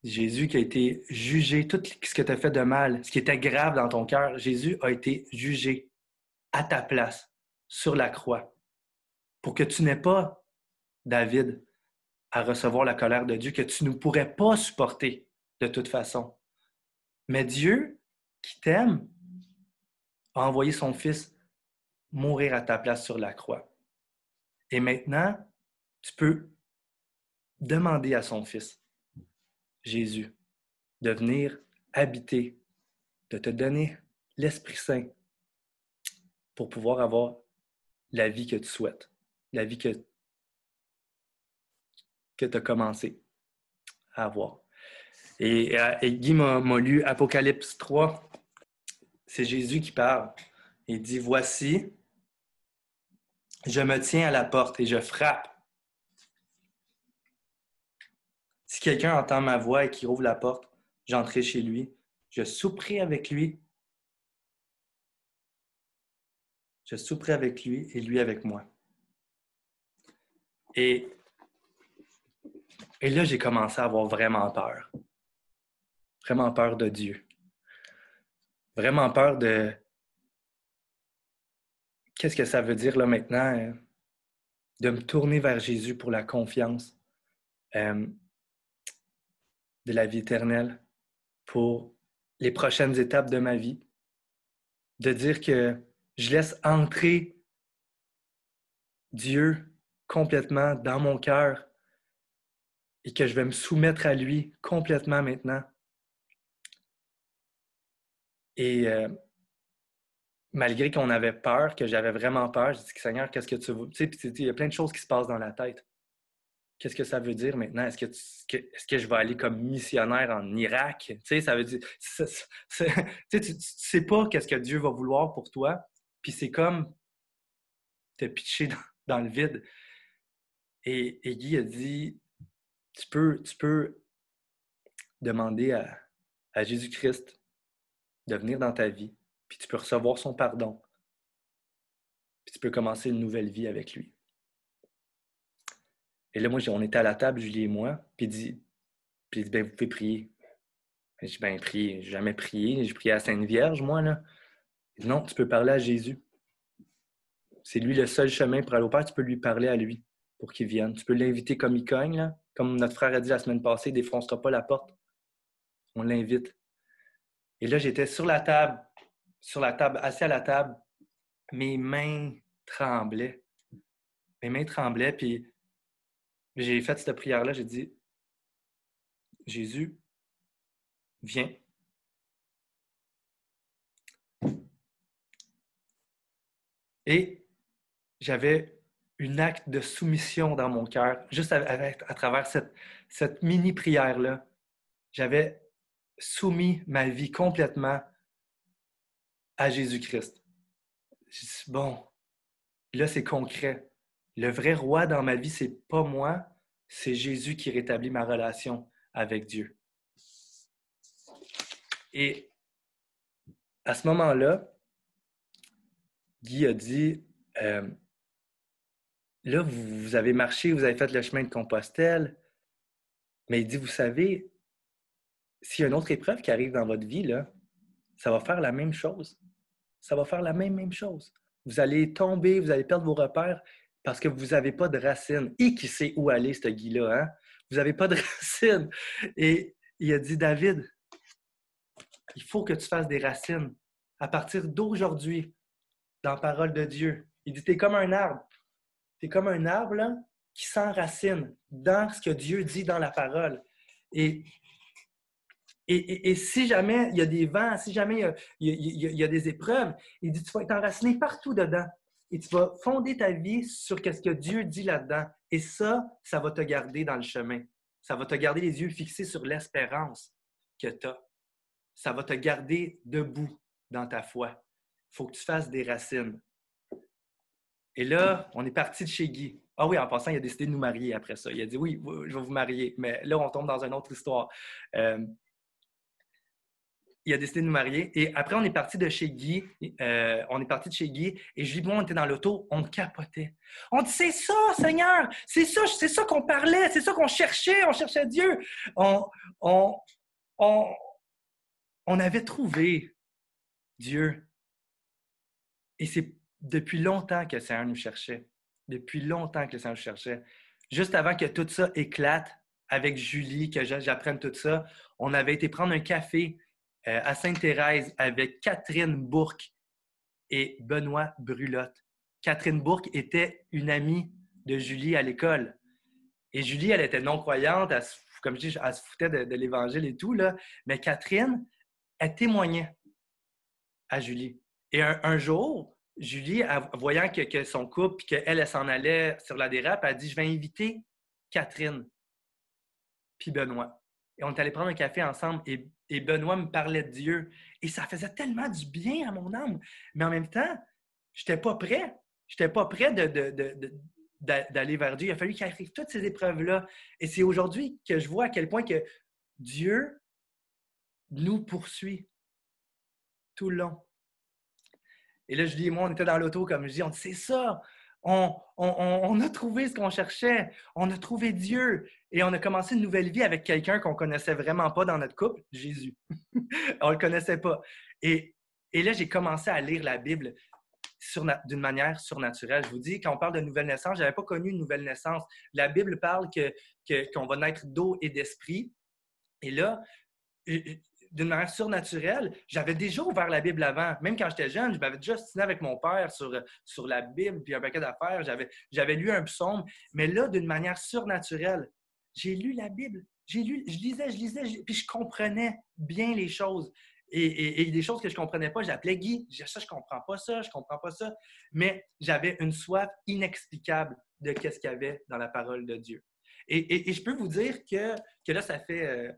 Jésus qui a été jugé, tout ce que tu as fait de mal, ce qui était grave dans ton cœur, Jésus a été jugé à ta place sur la croix pour que tu n'aies pas, David, à recevoir la colère de Dieu que tu ne pourrais pas supporter de toute façon. Mais Dieu, qui t'aime, a envoyé son Fils mourir à ta place sur la croix. Et maintenant, tu peux demander à son Fils, Jésus, de venir habiter, de te donner l'Esprit Saint pour pouvoir avoir la vie que tu souhaites, la vie que tu as commencé à avoir. Et Guy m'a lu Apocalypse 3. C'est Jésus qui parle. Il dit, voici, je me tiens à la porte et je frappe. Si quelqu'un entend ma voix et qu'il ouvre la porte, j'entrerai chez lui. Je souperai avec lui. Je souperai avec lui et lui avec moi. Et là, j'ai commencé à avoir vraiment peur. Vraiment peur de Dieu. Vraiment peur de... Qu'est-ce que ça veut dire là maintenant? De me tourner vers Jésus pour la confiance de la vie éternelle, pour les prochaines étapes de ma vie. De dire que je laisse entrer Dieu complètement dans mon cœur et que je vais me soumettre à lui complètement maintenant. Et malgré qu'on avait peur, que j'avais vraiment peur, je dis, Seigneur, qu'est-ce que tu veux? Tu sais, il y a plein de choses qui se passent dans la tête. Qu'est-ce que ça veut dire maintenant? Est-ce que je vais aller comme missionnaire en Irak? Tu sais, ça veut dire... tu sais pas qu'est-ce que Dieu va vouloir pour toi, puis c'est comme te pitcher dans le vide. Et Guy a dit, tu peux demander à Jésus-Christ de venir dans ta vie, puis tu peux recevoir son pardon, puis tu peux commencer une nouvelle vie avec lui. Et là, moi, on était à la table, Julie et moi, puis il dit, ben, vous pouvez prier. J'ai dit, ben, prier, j'ai jamais prié, j'ai prié à Sainte Vierge, moi, là. Il dit, non, tu peux parler à Jésus. C'est lui le seul chemin pour aller au Père, tu peux lui parler à lui pour qu'il vienne. Tu peux l'inviter comme il cogne, là. Comme notre frère a dit la semaine passée, il ne défoncera pas la porte. On l'invite. Et là, j'étais sur la table, assis à la table, mes mains tremblaient. Puis j'ai fait cette prière-là, j'ai dit, Jésus, viens. Et j'avais un acte de soumission dans mon cœur, juste à travers cette mini-prière-là. J'avais soumis ma vie complètement à Jésus-Christ. J'ai dit, bon, là, c'est concret. Le vrai roi dans ma vie, c'est pas moi, c'est Jésus qui rétablit ma relation avec Dieu. Et à ce moment-là, Guy a dit, là, vous avez marché, vous avez fait le chemin de Compostelle, mais il dit, vous savez, s'il y a une autre épreuve qui arrive dans votre vie, là, ça va faire la même chose. Ça va faire la même chose. Vous allez tomber, vous allez perdre vos repères parce que vous n'avez pas de racines. Et qui sait où aller, ce Guy-là, hein? Vous n'avez pas de racines. Et il a dit, David, il faut que tu fasses des racines à partir d'aujourd'hui dans la parole de Dieu. Il dit, t'es comme un arbre. T'es comme un arbre là, qui s'enracine dans ce que Dieu dit dans la parole. Et si jamais il y a des vents, si jamais il y a des épreuves, il dit, tu vas être enraciné partout dedans. Et tu vas fonder ta vie sur ce que Dieu dit là-dedans. Et ça va te garder dans le chemin. Ça va te garder les yeux fixés sur l'espérance que tu as. Ça va te garder debout dans ta foi. Il faut que tu fasses des racines. Et là, on est parti de chez Guy. Ah oui, en passant, il a décidé de nous marier après ça. Il a dit oui, je vais vous marier. Mais là, on tombe dans une autre histoire. Il a décidé de nous marier. Et après, on est parti de chez Guy. Et Julie et moi, on était dans l'auto, on capotait. On dit, c'est ça, Seigneur! C'est ça qu'on parlait, c'est ça qu'on cherchait, on cherchait Dieu. On avait trouvé Dieu. Et c'est depuis longtemps que le Seigneur nous cherchait. Depuis longtemps que le Seigneur nous cherchait. Juste avant que tout ça éclate, avec Julie, que j'apprenne tout ça, on avait été prendre un café à Sainte-Thérèse avec Catherine Bourque et Benoît Brulotte. Catherine Bourque était une amie de Julie à l'école. Et Julie, elle était non-croyante, comme je dis, elle se foutait de l'Évangile et tout, là. Mais Catherine, elle témoignait à Julie. Et un jour, Julie, voyant que son couple, puis qu'elle, elle s'en allait sur la dérape, elle a dit, je vais inviter Catherine puis Benoît. Et on est allé prendre un café ensemble et Benoît me parlait de Dieu. Et ça faisait tellement du bien à mon âme. Mais en même temps, je n'étais pas prêt. Je n'étais pas prêt d'aller vers Dieu. Il a fallu qu'il arrive toutes ces épreuves-là. Et c'est aujourd'hui que je vois à quel point que Dieu nous poursuit tout le long. Et là, Julie et moi, on était dans l'auto, comme je dis, on dit, c'est ça. On a trouvé ce qu'on cherchait. On a trouvé Dieu. Et on a commencé une nouvelle vie avec quelqu'un qu'on ne connaissait vraiment pas dans notre couple, Jésus. On ne le connaissait pas. Et là, j'ai commencé à lire la Bible d'une manière surnaturelle. Je vous dis, quand on parle de nouvelle naissance, je n'avais pas connu une nouvelle naissance. La Bible parle qu'on va naître d'eau et d'esprit. Et là, d'une manière surnaturelle, j'avais déjà ouvert la Bible avant. Même quand j'étais jeune, je m'avais déjà signé avec mon père sur la Bible, puis un paquet d'affaires. J'avais lu un psaume. Mais là, d'une manière surnaturelle, j'ai lu la Bible. Je lisais, puis je comprenais bien les choses. Et des choses que je ne comprenais pas, j'appelais Guy. Je disais, ça, je ne comprends pas ça, je ne comprends pas ça. Mais j'avais une soif inexplicable de ce qu'il y avait dans la parole de Dieu. Et je peux vous dire que là, ça fait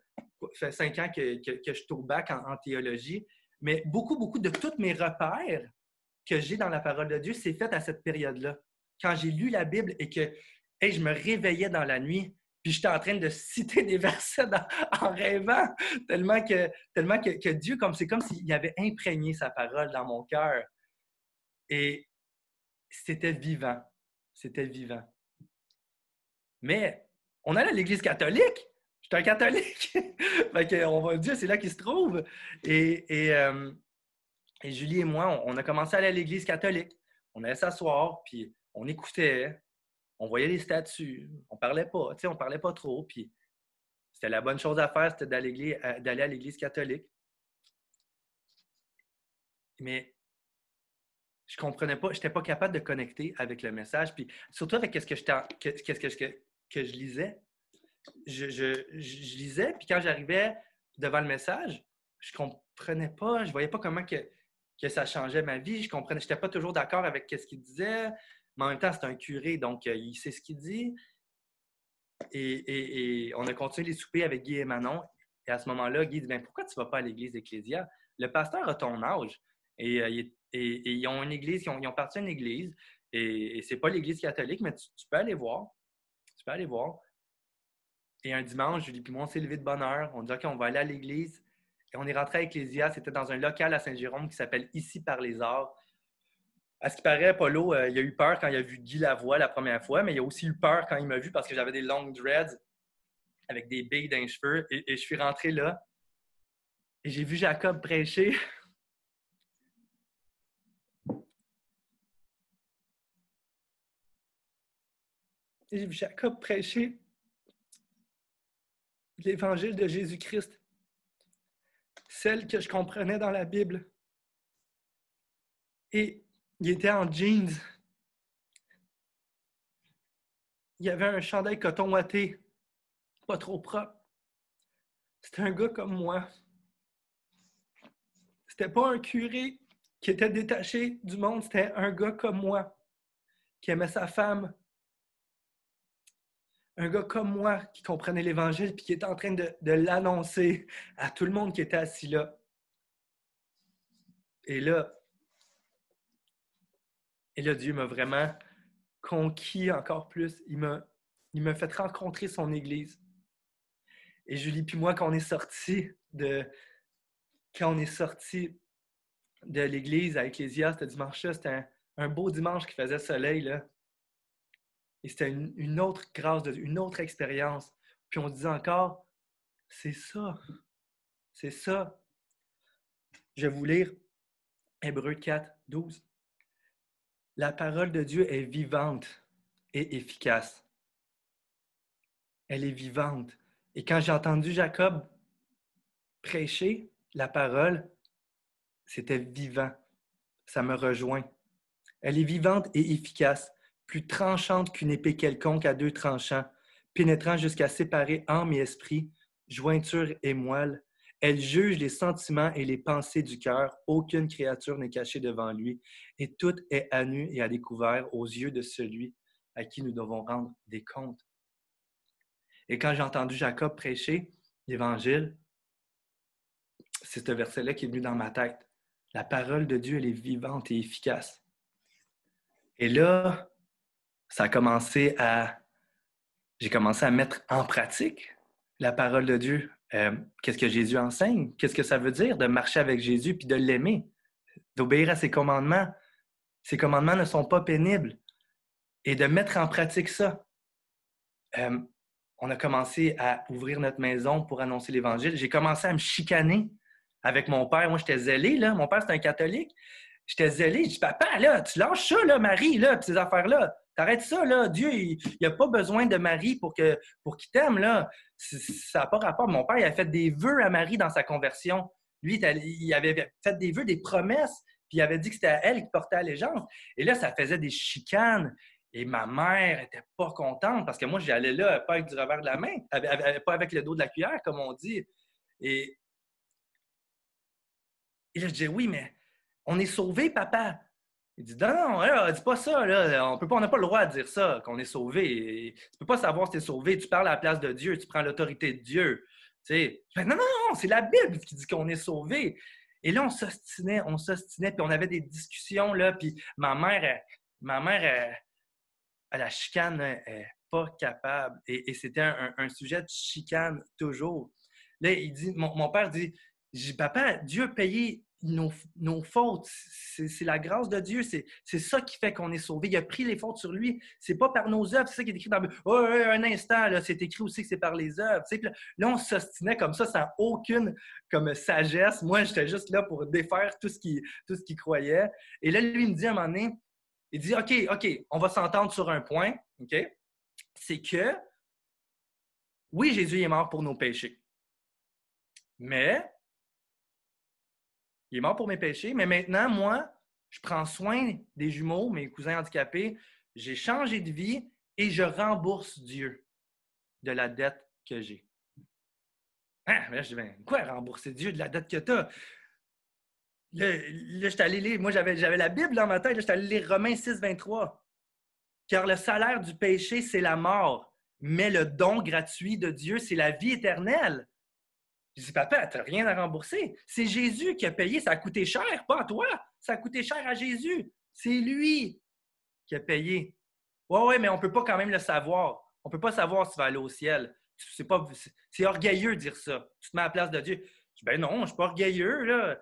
5 ans que je suis au bac en théologie, mais beaucoup de tous mes repères que j'ai dans la parole de Dieu, c'est fait à cette période-là. Quand j'ai lu la Bible et que je me réveillais dans la nuit, puis j'étais en train de citer des versets en rêvant, tellement que Dieu, c'est comme s'il avait imprégné sa parole dans mon cœur. Et c'était vivant. C'était vivant. Mais on allait à l'Église catholique. J'étais un catholique. Fait que, on va dire, c'est là qu'il se trouve. Et Julie et moi, on a commencé à aller à l'Église catholique. On allait s'asseoir, puis on écoutait, on voyait les statues. On parlait pas, on parlait pas trop. Puis c'était la bonne chose à faire, c'était d'aller à l'Église catholique. Mais je comprenais pas, je n'étais pas capable de connecter avec le message. Puis surtout avec ce que je lisais. Je lisais, puis quand j'arrivais devant le message, je comprenais pas, je voyais pas comment que ça changeait ma vie. Je n'étais pas toujours d'accord avec ce qu'il disait, mais en même temps, c'est un curé, donc il sait ce qu'il dit. Et on a continué les soupers avec Guy et Manon. Et à ce moment-là, Guy dit, pourquoi tu ne vas pas à l'église d'Ecclésia? Le pasteur a ton âge. Et ils ont une église, ils ont parti à une église. Et c'est pas l'église catholique, mais tu peux aller voir. Tu peux aller voir. Et un dimanche, Julie et moi, on s'est levé de bonne heure. On dit, OK, on va aller à l'église. Et on est rentré à Ecclésia. C'était dans un local à Saint-Jérôme qui s'appelle Ici par les Arts. À ce qui paraît, Paulo, il a eu peur quand il a vu Guy Lavoie la première fois, mais il a aussi eu peur quand il m'a vu parce que j'avais des longues dreads avec des billes dans les cheveux. Et je suis rentré là. Et j'ai vu Jacob prêcher. Et j'ai vu Jacob prêcher l'évangile de Jésus-Christ, celle que je comprenais dans la Bible. Et il était en jeans. Il y avait un chandail coton ouaté, pas trop propre. C'était un gars comme moi. C'était pas un curé qui était détaché du monde, c'était un gars comme moi, qui aimait sa femme, Un gars comme moi qui comprenait l'Évangile puis qui était en train de l'annoncer à tout le monde qui était assis là. Et là, Dieu m'a vraiment conquis encore plus. Il m'a fait rencontrer son Église. Et Julie puis moi, quand on est sorti de l'église à Ecclésia, ce dimanche-là, c'était un beau dimanche qui faisait soleil, là. Et c'était une autre grâce, une autre expérience. Puis on disait encore, c'est ça, c'est ça. Je vais vous lire Hébreux 4, 12. La parole de Dieu est vivante et efficace. Elle est vivante. Et quand j'ai entendu Jacob prêcher la parole, c'était vivant. Ça me rejoint. Elle est vivante et efficace, plus tranchante qu'une épée quelconque à deux tranchants, pénétrant jusqu'à séparer âme et esprit, jointure et moelle. Elle juge les sentiments et les pensées du cœur. Aucune créature n'est cachée devant lui, et tout est à nu et à découvert aux yeux de celui à qui nous devons rendre des comptes. Et quand j'ai entendu Jacob prêcher l'Évangile, c'est ce verset-là qui est venu dans ma tête. La parole de Dieu, elle est vivante et efficace. Et là, j'ai commencé à mettre en pratique la parole de Dieu. Qu'est-ce que Jésus enseigne? Qu'est-ce que ça veut dire de marcher avec Jésus puis de l'aimer, d'obéir à ses commandements? Ses commandements ne sont pas pénibles. Et de mettre en pratique ça. On a commencé à ouvrir notre maison pour annoncer l'Évangile. J'ai commencé à me chicaner avec mon père. Moi, j'étais zélé, là. Mon père, c'était un catholique. J'étais zélé. Je dis, papa, là, tu lâches ça, là, Marie, là, puis ces affaires-là. T'arrêtes ça, là. Dieu, il n'a pas besoin de Marie pour qu'il t'aime, là. Ça n'a pas rapport. Mon père, il a fait des vœux à Marie dans sa conversion. Lui, il avait fait des vœux, des promesses, puis il avait dit que c'était à elle qui portait allégeance. Et là, ça faisait des chicanes. Et ma mère n'était pas contente parce que moi, j'y allais là, pas avec du revers de la main, pas avec le dos de la cuillère, comme on dit. Et, et là, je dis, oui, mais on est sauvé, papa. Il dit, non, non, là, dis pas ça, là. On n'a pas le droit de dire ça, qu'on est sauvé. Tu peux pas savoir si tu es sauvé. Tu parles à la place de Dieu, tu prends l'autorité de Dieu. Tu sais, je dis, non, non, non, c'est la Bible qui dit qu'on est sauvé. Et là, on s'ostinait, puis on avait des discussions, là, puis ma mère, à la chicane, elle pas capable. Et c'était un sujet de chicane toujours. Là, mon père dit, papa, Dieu a payé nos fautes. C'est la grâce de Dieu. C'est ça qui fait qu'on est sauvé. Il a pris les fautes sur lui. C'est pas par nos œuvres. C'est ça qui est écrit dans le Bible. Oh, un instant, là, c'est écrit aussi que c'est par les œuvres. Tu sais, là, on s'ostinait comme ça, sans aucune comme sagesse. Moi, j'étais juste là pour défaire tout ce qu'il croyait. Et là, lui, il me dit à un moment donné, il dit, OK, on va s'entendre sur un point, OK? C'est que, oui, Jésus est mort pour nos péchés. Mais, il est mort pour mes péchés, mais maintenant, moi, je prends soin des jumeaux, mes cousins handicapés, j'ai changé de vie et je rembourse Dieu de la dette que j'ai. Ah, mais là, je dis, ben, quoi, rembourser Dieu de la dette que tu as? Là, j'étais allé lire, moi, j'avais la Bible dans ma tête, là, j'étais allé lire Romains 6, 23. Car le salaire du péché, c'est la mort, mais le don gratuit de Dieu, c'est la vie éternelle. Je dis, papa, tu n'as rien à rembourser. C'est Jésus qui a payé, ça a coûté cher, pas à toi. Ça a coûté cher à Jésus. C'est lui qui a payé. Ouais, mais on ne peut pas quand même le savoir. On ne peut pas savoir si tu vas aller au ciel. C'est orgueilleux de dire ça. Tu te mets à la place de Dieu. Je dis, ben non, je ne suis pas orgueilleux, là.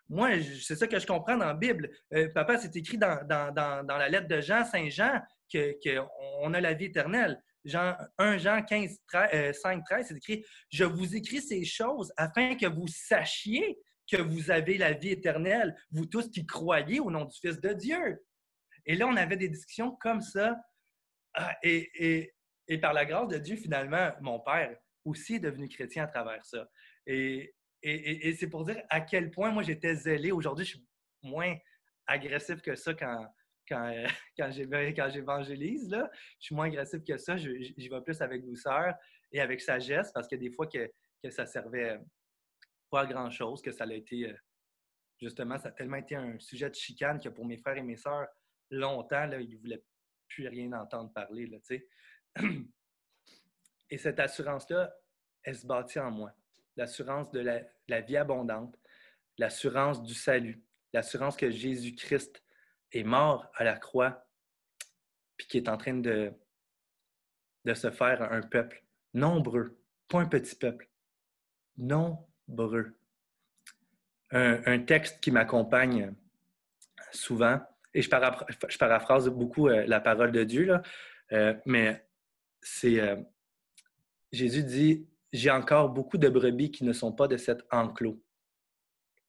Moi, c'est ça que je comprends dans la Bible. Papa, c'est écrit dans la lettre de Saint Jean, qu'on a la vie éternelle. 1 Jean 15, 5, 13, c'est écrit « Je vous écris ces choses afin que vous sachiez que vous avez la vie éternelle, vous tous qui croyez au nom du Fils de Dieu. » Et là, on avait des discussions comme ça. Et par la grâce de Dieu, finalement, mon père aussi est devenu chrétien à travers ça. Et c'est pour dire à quel point moi j'étais zélé. Aujourd'hui, je suis moins agressif que ça quand j'évangélise. Là. Je suis moins agressif que ça. J'y vais plus avec douceur et avec sagesse parce que des fois que ça servait pas à grand-chose, que ça a été, justement, ça a tellement été un sujet de chicane que pour mes frères et mes sœurs, longtemps, là, ils ne voulaient plus rien entendre parler. Là, Et cette assurance-là, elle se bâtit en moi. L'assurance de la vie abondante, l'assurance du salut, l'assurance que Jésus-Christ est mort à la croix, puis qui est en train de se faire un peuple nombreux, pas un petit peuple, nombreux. Un texte qui m'accompagne souvent, et je paraphrase beaucoup la parole de Dieu, là, mais c'est Jésus dit, « J'ai encore beaucoup de brebis qui ne sont pas de cet enclos.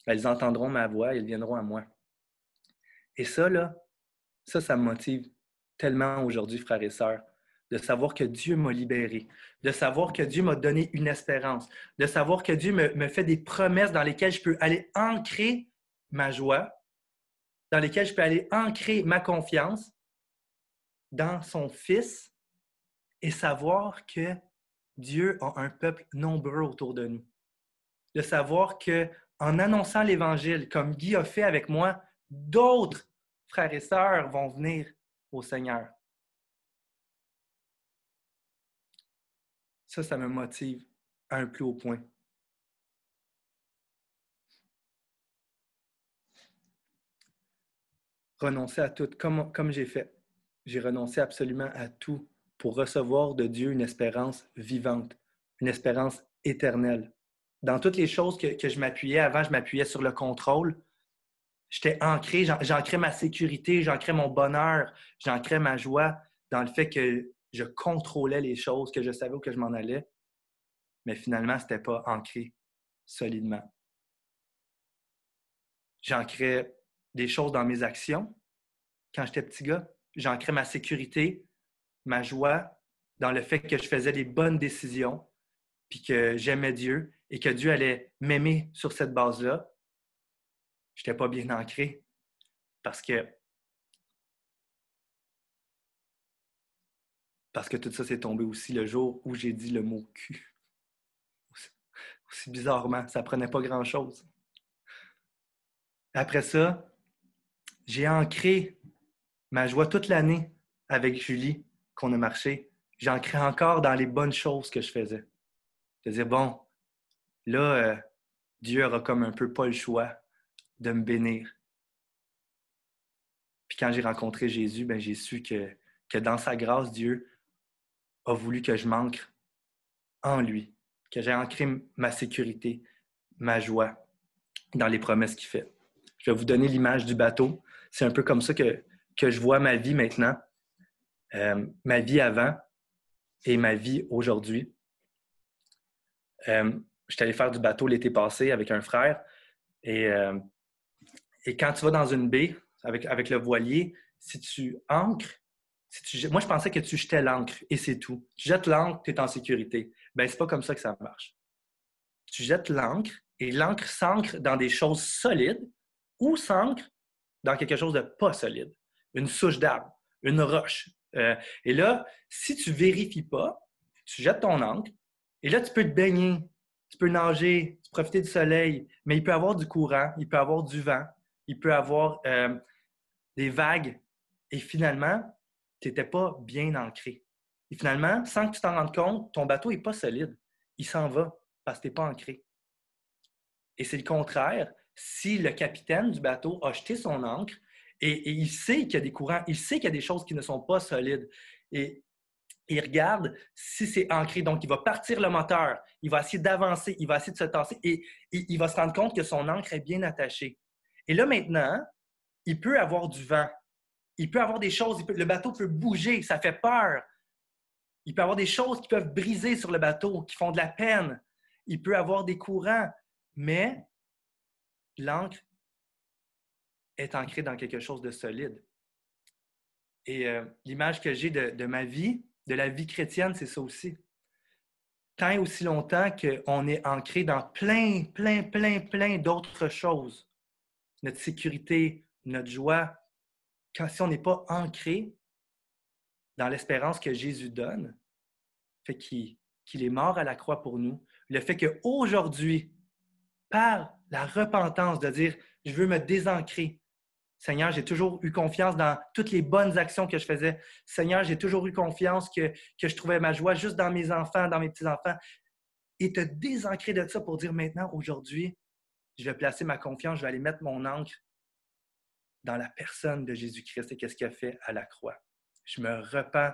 Elles entendront ma voix, elles viendront à moi. » Et ça, là, ça me motive tellement aujourd'hui, frères et sœurs, de savoir que Dieu m'a libéré, de savoir que Dieu m'a donné une espérance, de savoir que Dieu me fait des promesses dans lesquelles je peux aller ancrer ma joie, dans lesquelles je peux aller ancrer ma confiance dans son Fils et savoir que Dieu a un peuple nombreux autour de nous. De savoir qu'en annonçant l'Évangile, comme Guy a fait avec moi, d'autres frères et sœurs vont venir au Seigneur. Ça me motive à un plus haut point. Renoncer à tout, comme j'ai fait. J'ai renoncé absolument à tout pour recevoir de Dieu une espérance vivante, une espérance éternelle. Dans toutes les choses que je m'appuyais, avant, je m'appuyais sur le contrôle. J'étais ancré, j'ancrais ma sécurité, j'ancrais mon bonheur, j'ancrais ma joie dans le fait que je contrôlais les choses, que je savais où que je m'en allais. Mais finalement, ce n'était pas ancré solidement. J'ancrais des choses dans mes actions. Quand j'étais petit gars, j'ancrais ma sécurité, ma joie dans le fait que je faisais les bonnes décisions, puis que j'aimais Dieu et que Dieu allait m'aimer sur cette base-là. Je n'étais pas bien ancré parce que tout ça s'est tombé aussi le jour où j'ai dit le mot cul. Aussi bizarrement, ça prenait pas grand-chose. Après ça, j'ai ancré ma joie toute l'année avec Julie, qu'on a marché. J'ai ancré encore dans les bonnes choses que je faisais. Je disais, bon, là, Dieu aura comme un peu pas le choix de me bénir. Puis quand j'ai rencontré Jésus, ben, j'ai su que dans sa grâce, Dieu a voulu que je m'ancre en lui, que j'ai ancré ma sécurité, ma joie dans les promesses qu'il fait. Je vais vous donner l'image du bateau. C'est un peu comme ça que je vois ma vie maintenant, ma vie avant et ma vie aujourd'hui. J'étais allé faire du bateau l'été passé avec un frère et quand tu vas dans une baie avec le voilier, si tu ancres, moi je pensais que tu jetais l'ancre et c'est tout. Tu jettes l'ancre, tu es en sécurité. Ben c'est pas comme ça que ça marche. Tu jettes l'ancre et l'ancre s'ancre dans des choses solides ou s'ancre dans quelque chose de pas solide. Une souche d'arbre, une roche. Et là, si tu vérifies pas, tu jettes ton ancre et là, tu peux te baigner, tu peux nager, tu peux profiter du soleil, mais il peut y avoir du courant, il peut y avoir du vent, il peut y avoir des vagues et finalement, tu n'étais pas bien ancré. Et finalement, sans que tu t'en rendes compte, ton bateau n'est pas solide. Il s'en va parce que tu n'es pas ancré. Et c'est le contraire. Si le capitaine du bateau a jeté son ancre et il sait qu'il y a des courants, il sait qu'il y a des choses qui ne sont pas solides et il regarde si c'est ancré. Donc, il va partir le moteur, il va essayer d'avancer, il va essayer de se tasser et il va se rendre compte que son ancre est bien attachée. Et là, maintenant, il peut avoir du vent. Il peut avoir des choses, le bateau peut bouger, ça fait peur. Il peut avoir des choses qui peuvent briser sur le bateau, qui font de la peine. Il peut avoir des courants, mais l'ancre est ancrée dans quelque chose de solide. Et l'image que j'ai de ma vie, de la vie chrétienne, c'est ça aussi. Tant et aussi longtemps qu'on est ancré dans plein d'autres choses. Notre sécurité, notre joie. Si on n'est pas ancré dans l'espérance que Jésus donne, fait qu'il est mort à la croix pour nous, le fait qu'aujourd'hui, par la repentance, de dire « je veux me désancrer », Seigneur, j'ai toujours eu confiance dans toutes les bonnes actions que je faisais. Seigneur, j'ai toujours eu confiance que je trouvais ma joie juste dans mes enfants, dans mes petits-enfants. Et te désancrer de ça pour dire maintenant, aujourd'hui, je vais placer ma confiance, je vais aller mettre mon encre dans la personne de Jésus-Christ et qu'est-ce qu'il a fait à la croix. Je me repens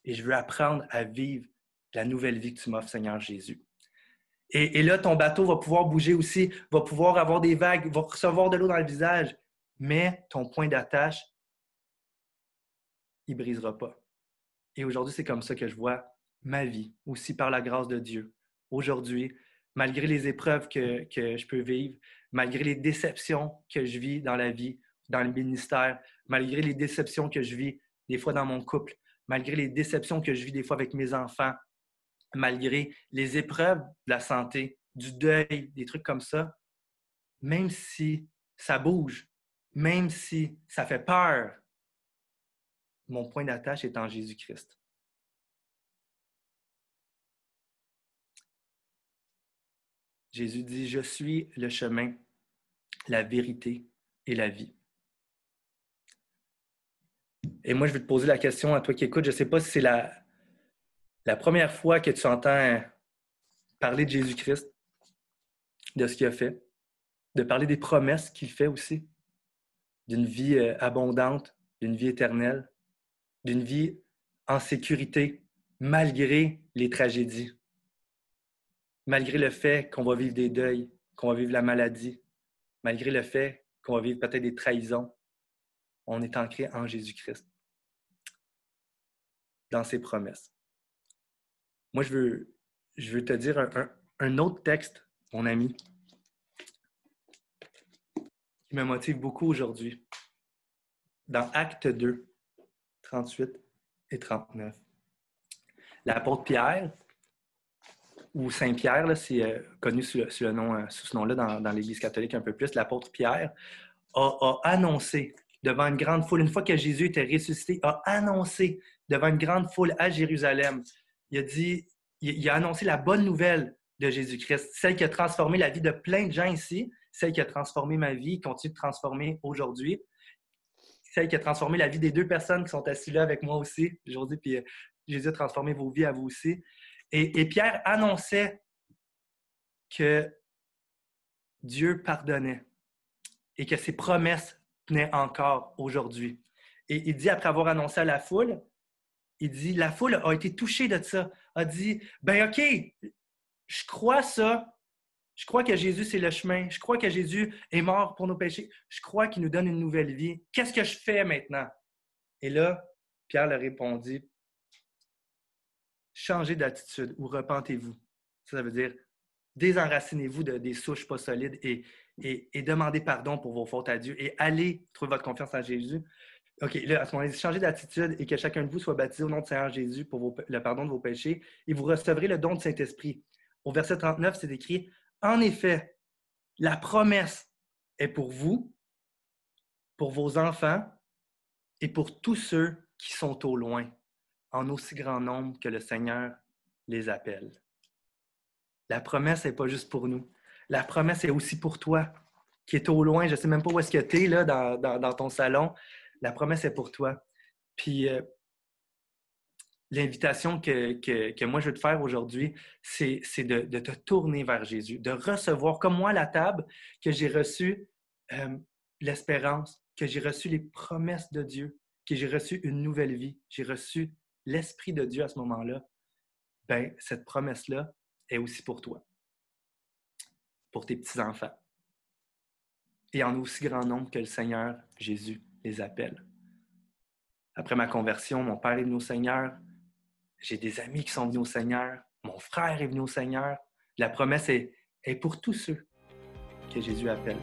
et je veux apprendre à vivre la nouvelle vie que tu m'offres, Seigneur Jésus. Et là, ton bateau va pouvoir bouger aussi, va pouvoir avoir des vagues, va recevoir de l'eau dans le visage, mais ton point d'attache, il ne brisera pas. Et aujourd'hui, c'est comme ça que je vois ma vie, aussi par la grâce de Dieu. Aujourd'hui, malgré les épreuves que je peux vivre, malgré les déceptions que je vis dans la vie, dans le ministère, malgré les déceptions que je vis des fois dans mon couple, malgré les déceptions que je vis des fois avec mes enfants, malgré les épreuves de la santé, du deuil, des trucs comme ça, même si ça bouge, même si ça fait peur, mon point d'attache est en Jésus-Christ. Jésus dit, « Je suis le chemin, la vérité et la vie. » Et moi, je vais te poser la question à toi qui écoutes. Je ne sais pas si c'est la première fois que tu entends parler de Jésus-Christ, de ce qu'il a fait, de parler des promesses qu'il fait aussi, d'une vie abondante, d'une vie éternelle, d'une vie en sécurité, malgré les tragédies, malgré le fait qu'on va vivre des deuils, qu'on va vivre la maladie, malgré le fait qu'on va vivre peut-être des trahisons. On est ancré en Jésus-Christ, dans ses promesses. Moi, je veux te dire un autre texte, mon ami, qui me motive beaucoup aujourd'hui. Dans Actes 2, 38 et 39. L'apôtre Pierre, ou Saint-Pierre, là, c'est connu sous ce nom-là dans l'Église catholique un peu plus, l'apôtre Pierre a annoncé devant une grande foule, une fois que Jésus était ressuscité, a annoncé devant une grande foule à Jérusalem. Il a annoncé la bonne nouvelle de Jésus-Christ, celle qui a transformé la vie de plein de gens ici, celle qui a transformé ma vie, continue de transformer aujourd'hui, celle qui a transformé la vie des 2 personnes qui sont assises là avec moi aussi, aujourd'hui, puis Jésus a transformé vos vies à vous aussi. Et Pierre annonçait que Dieu pardonnait et que ses promesses tenaient encore aujourd'hui. Et il dit, après avoir annoncé à la foule, il dit, la foule a été touchée de ça, a dit, ben OK, je crois ça, je crois que Jésus, c'est le chemin, je crois que Jésus est mort pour nos péchés, je crois qu'il nous donne une nouvelle vie. Qu'est-ce que je fais maintenant? Et là, Pierre leur répondit, changez d'attitude ou repentez-vous. Ça veut dire, désenracinez-vous des souches pas solides et demandez pardon pour vos fautes à Dieu et allez trouver votre confiance en Jésus. OK, là, à ce moment-là, changez d'attitude et que chacun de vous soit baptisé au nom de Seigneur Jésus pour le pardon de vos péchés et vous recevrez le don du Saint-Esprit. Au verset 39, c'est écrit, « En effet, la promesse est pour vous, pour vos enfants et pour tous ceux qui sont au loin, en aussi grand nombre que le Seigneur les appelle. » La promesse n'est pas juste pour nous. La promesse est aussi pour toi, qui est au loin. Je ne sais même pas où est-ce que tu es là, dans ton salon. La promesse est pour toi. Puis, l'invitation que moi je veux te faire aujourd'hui, c'est de te tourner vers Jésus, de recevoir, comme moi, la table, que j'ai reçu l'espérance, que j'ai reçu les promesses de Dieu, que j'ai reçu une nouvelle vie, j'ai reçu l'Esprit de Dieu à ce moment-là. Bien, cette promesse-là est aussi pour toi, pour tes petits-enfants, et en aussi grand nombre que le Seigneur Jésus les appelle. Après ma conversion, mon père est venu au Seigneur, j'ai des amis qui sont venus au Seigneur, mon frère est venu au Seigneur. La promesse est pour tous ceux que Jésus appelle.